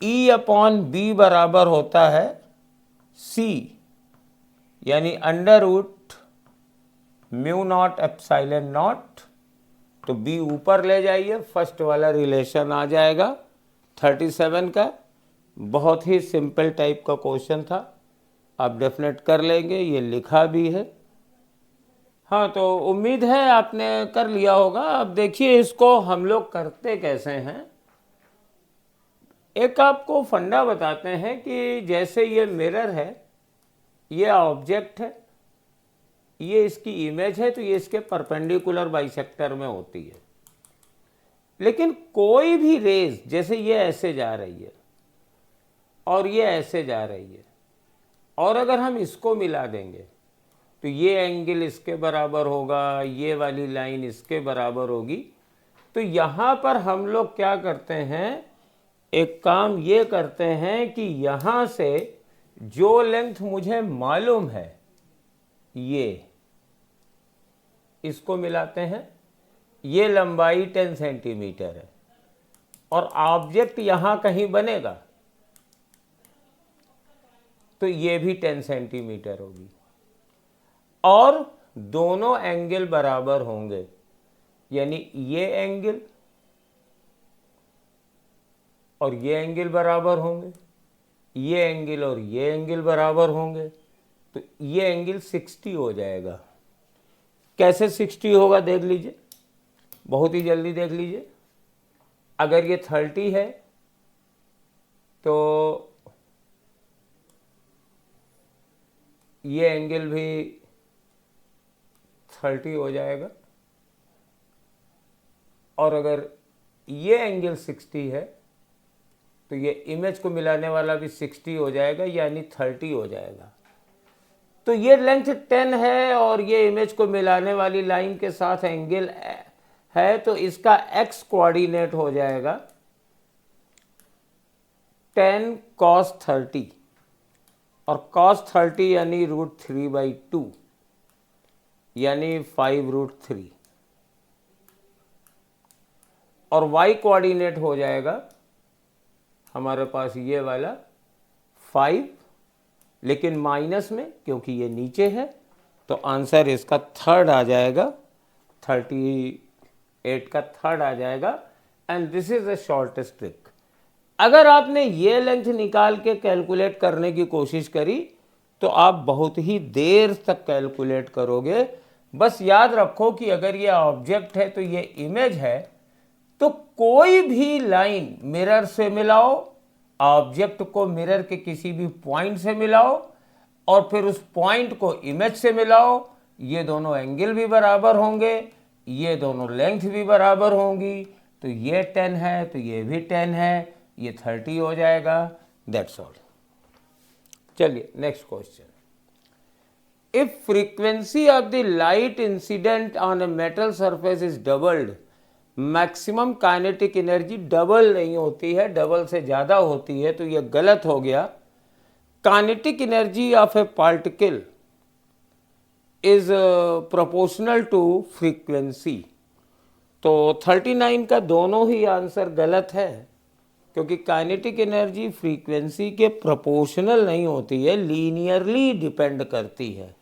E अपॉन बी बराबर होता है C, यानी under root mu naught epsilon naught. तो B ऊपर ले जाइए, फर्स्ट वाला रिलेशन आ जाएगा 37 का। बहुत ही सिंपल टाइप का क्वेश्चन था, आप डेफिनेट कर लेंगे, ये लिखा भी है। हाँ, तो उम्मीद है आपने कर लिया होगा। अब देखिए इसको हम लोग करते कैसे हैं। एक आपको फंडा बताते हैं कि जैसे ये मिरर है, ये ऑब्जेक्ट है, ये इसकी इमेज है, तो ये इसके परपेंडिकुलर बाइसेक्टर में होती है। लेकिन कोई भी रेज, जैसे ये ऐसे जा रही है और ये ऐसे जा रही है, और अगर हम इसको मिला देंगे तो ये एंगल इसके बराबर होगा, ये वाली लाइन इसके बराबर होगी। तो यहाँ पर हम लोग क्या करते हैं, एक काम ये करते हैं कि यहाँ से जो लेंथ मुझे मालूम है, ये इसको मिलाते हैं। ये लंबाई 10 सेंटीमीटर है और ऑब्जेक्ट यहाँ कहीं बनेगा, तो ये भी 10 सेंटीमीटर होगी और दोनों एंगल बराबर होंगे, यानी ये एंगल और ये एंगल बराबर होंगे, ये एंगल और ये एंगल बराबर होंगे, तो ये एंगल 60 हो जाएगा। कैसे 60 होगा देख लीजिए, बहुत ही जल्दी देख लीजिए। अगर ये 30 है तो ये एंगल भी 30 हो जाएगा, और अगर ये एंगल 60 है तो ये इमेज को मिलाने वाला भी 60 हो जाएगा, यानी 30 हो जाएगा। तो ये लेंथ 10 है और ये इमेज को मिलाने वाली लाइन के साथ एंगल है, तो इसका x कोऑर्डिनेट हो जाएगा 10 cos 30, और cos 30 यानी √3/2, यानी 5√3, और y कोऑर्डिनेट हो जाएगा हमारे पास ये वाला 5, लेकिन माइनस में, क्योंकि ये नीचे है, तो आंसर इसका थर्ड आ जाएगा, 38 का थर्ड आ जाएगा। And this is the shortest trick. अगर आपने ये लेंथ निकाल के कैलकुलेट करने की कोशिश करी तो आप बहुत ही देर तक कैलकुलेट करोगे। बस याद रखो कि अगर ये ऑब्जेक्ट है तो ये इमेज है, तो कोई भी लाइन मिरर से मिलाओ, ऑब्जेक्ट को मिरर के किसी भी पॉइंट से मिलाओ, और फिर उस पॉइंट को इमेज से मिलाओ, ये दोनों एंगल भी बराबर होंगे, ये दोनों लेंथ भी बराबर होंगी। तो ये 10 है तो ये भी 10 है, ये 30 हो जाएगा। That's all. चलिए next question. If frequency of the light incident on a metal surface is doubled, maximum kinetic energy double नहीं होती है, डबल से ज़्यादा होती है, तो ये गलत हो गया। Kinetic energy of a particle is proportional to frequency. तो 39 का दोनों ही आंसर गलत है, क्योंकि काइनेटिक एनर्जी फ्रीक्वेंसी के प्रोपोर्शनल नहीं होती है, लीनियरली डिपेंड करती है।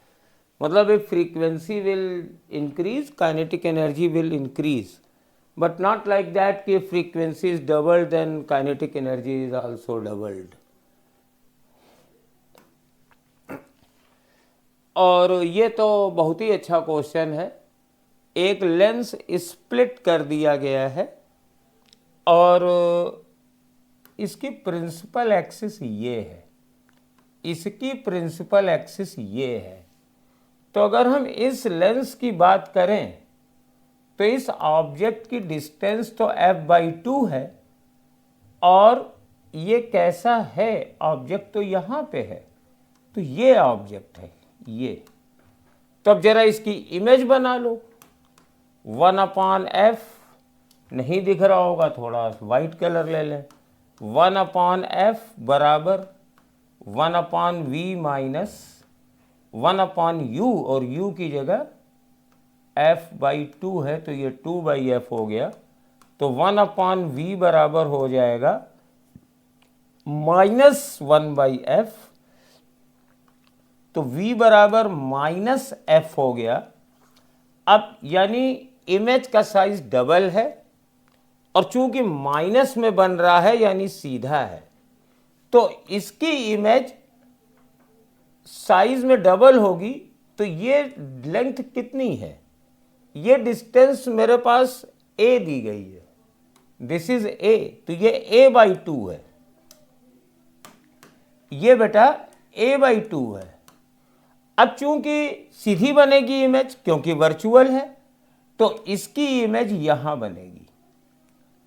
मतलब if frequency will increase, kinetic energy will increase, but not like that कि frequency is doubled then kinetic energy is also doubled. और ये तो बहुत ही अच्छा क्वेश्चन है। एक लेंस स्प्लिट कर दिया गया है और इसकी प्रिंसिपल एक्सिस ये है, इसकी प्रिंसिपल एक्सिस ये है। तो अगर हम इस लेंस की बात करें तो इस ऑब्जेक्ट की डिस्टेंस तो f/2 है और ये कैसा है, ऑब्जेक्ट तो यहाँ पे है, तो ये ऑब्जेक्ट है ये। तो अब जरा इसकी इमेज बना लो। 1/f नहीं दिख रहा होगा, थोड़ा वाइट कलर ले लें। 1/f बराबर 1/v माइनस 1/u, और u की जगह f/2 है तो ये 2/f हो गया। तो 1/v बराबर हो जाएगा -1/f, तो v बराबर -f हो गया। अब यानी इमेज का साइज डबल है और चूंकि माइनस में बन रहा है यानी सीधा है, तो इसकी इमेज साइज में डबल होगी। तो ये लेंथ कितनी है, ये डिस्टेंस मेरे पास a दी गई है, दिस इज a, तो ये a/2 है, ये बेटा a/2 है। अब चूंकि सीधी बनेगी इमेज क्योंकि वर्चुअल है, तो इसकी इमेज यहां बनेगी,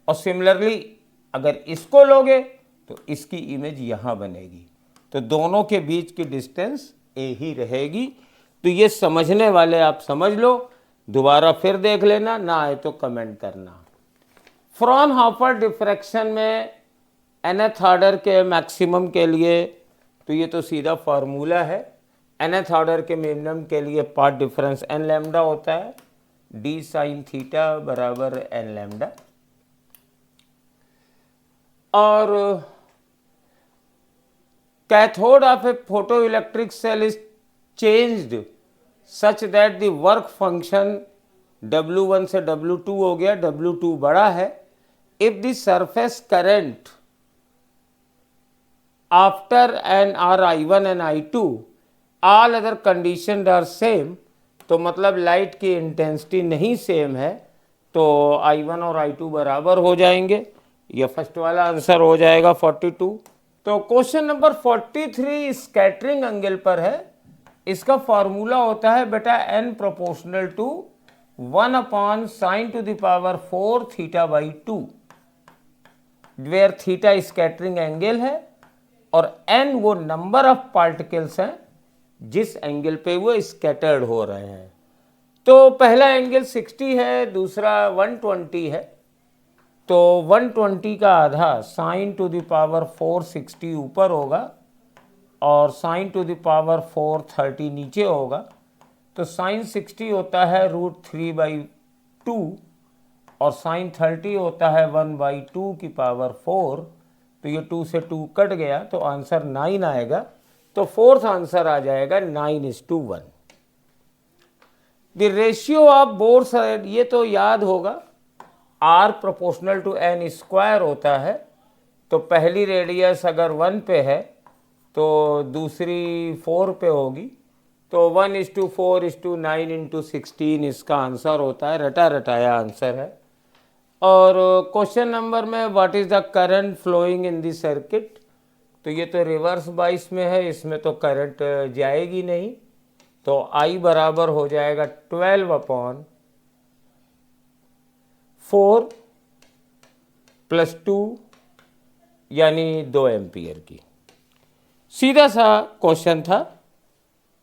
और सिमिलरली अगर इसको लोगे तो इसकी इमेज यहां बनेगी। तो दोनों के बीच की डिस्टेंस a ही रहेगी। तो ये समझने वाले आप समझ लो, दोबारा फिर देख लेना, ना आए तो कमेंट करना। फ्रॉनहोफर डिफ्रैक्शन में nth ऑर्डर के मैक्सिमम के लिए तो ये तो सीधा फार्मूला है। nth ऑर्डर के मिनिमम के लिए पाथ डिफरेंस n लैम्डा होता है, d sin थीटा बराबर n लैम्डा। और cathode of a photo electric cell is changed such that the work function W1 से W2 हो गया, W2 बड़ा है। If the surface current after an are I1 and I2 all other condition are same, तो मतलब लाइट की इंटेंसिटी नहीं सेम है, तो I1 और I2 बराबर हो जाएंगे। ये फर्स्ट वाला आंसर हो जाएगा 42। तो क्वेश्चन नंबर 43 स्कैटरिंग एंगल पर है। इसका फॉर्मूला होता है बेटा n proportional to 1/sin⁴ θ/2, where theta scattering angle है और n वो नंबर ऑफ पार्टिकल्स हैं जिस एंगल पे वो स्कैटर्ड हो रहे हैं। तो पहला एंगल 60 है, दूसरा 120 है। तो 120 का आधा sin⁴ 60 ऊपर होगा और sin⁴ 30 नीचे होगा। तो sin 60 होता है √3/2 और sin 30 होता है 1/2⁴। तो ये 2 से 2 कट गया तो आंसर 9 आएगा। तो फोर्थ आंसर आ जाएगा 9:1। The ratio of both side, ये तो याद होगा, R proportional to n square होता है। तो पहली रेडियस अगर 1 पे है तो दूसरी 4 पे होगी, तो 1:4:9 × 16 इसका आंसर होता है। रटा रटाया आंसर है। और क्वेश्चन नंबर में what is the current flowing in the circuit, तो ये तो रिवर्स बाइस में है, इसमें तो करंट जाएगी नहीं। तो I बराबर हो जाएगा 12/4 + 2 यानी 2 एम्पियर की। सीधा सा क्वेश्चन था।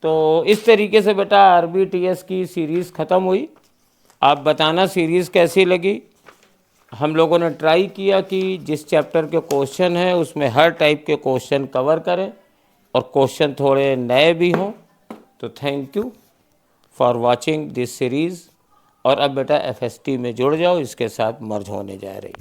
तो इस तरीके से बेटा RBTS की सीरीज़ ख़त्म हुई। आप बताना सीरीज़ कैसी लगी। हम लोगों ने ट्राई किया कि जिस चैप्टर के क्वेश्चन हैं उसमें हर टाइप के क्वेश्चन कवर करें और क्वेश्चन थोड़े नए भी हों। तो thank you for watching this series. और अब बेटा FST में जुड़ जाओ, इसके साथ मर्ज होने जा रही।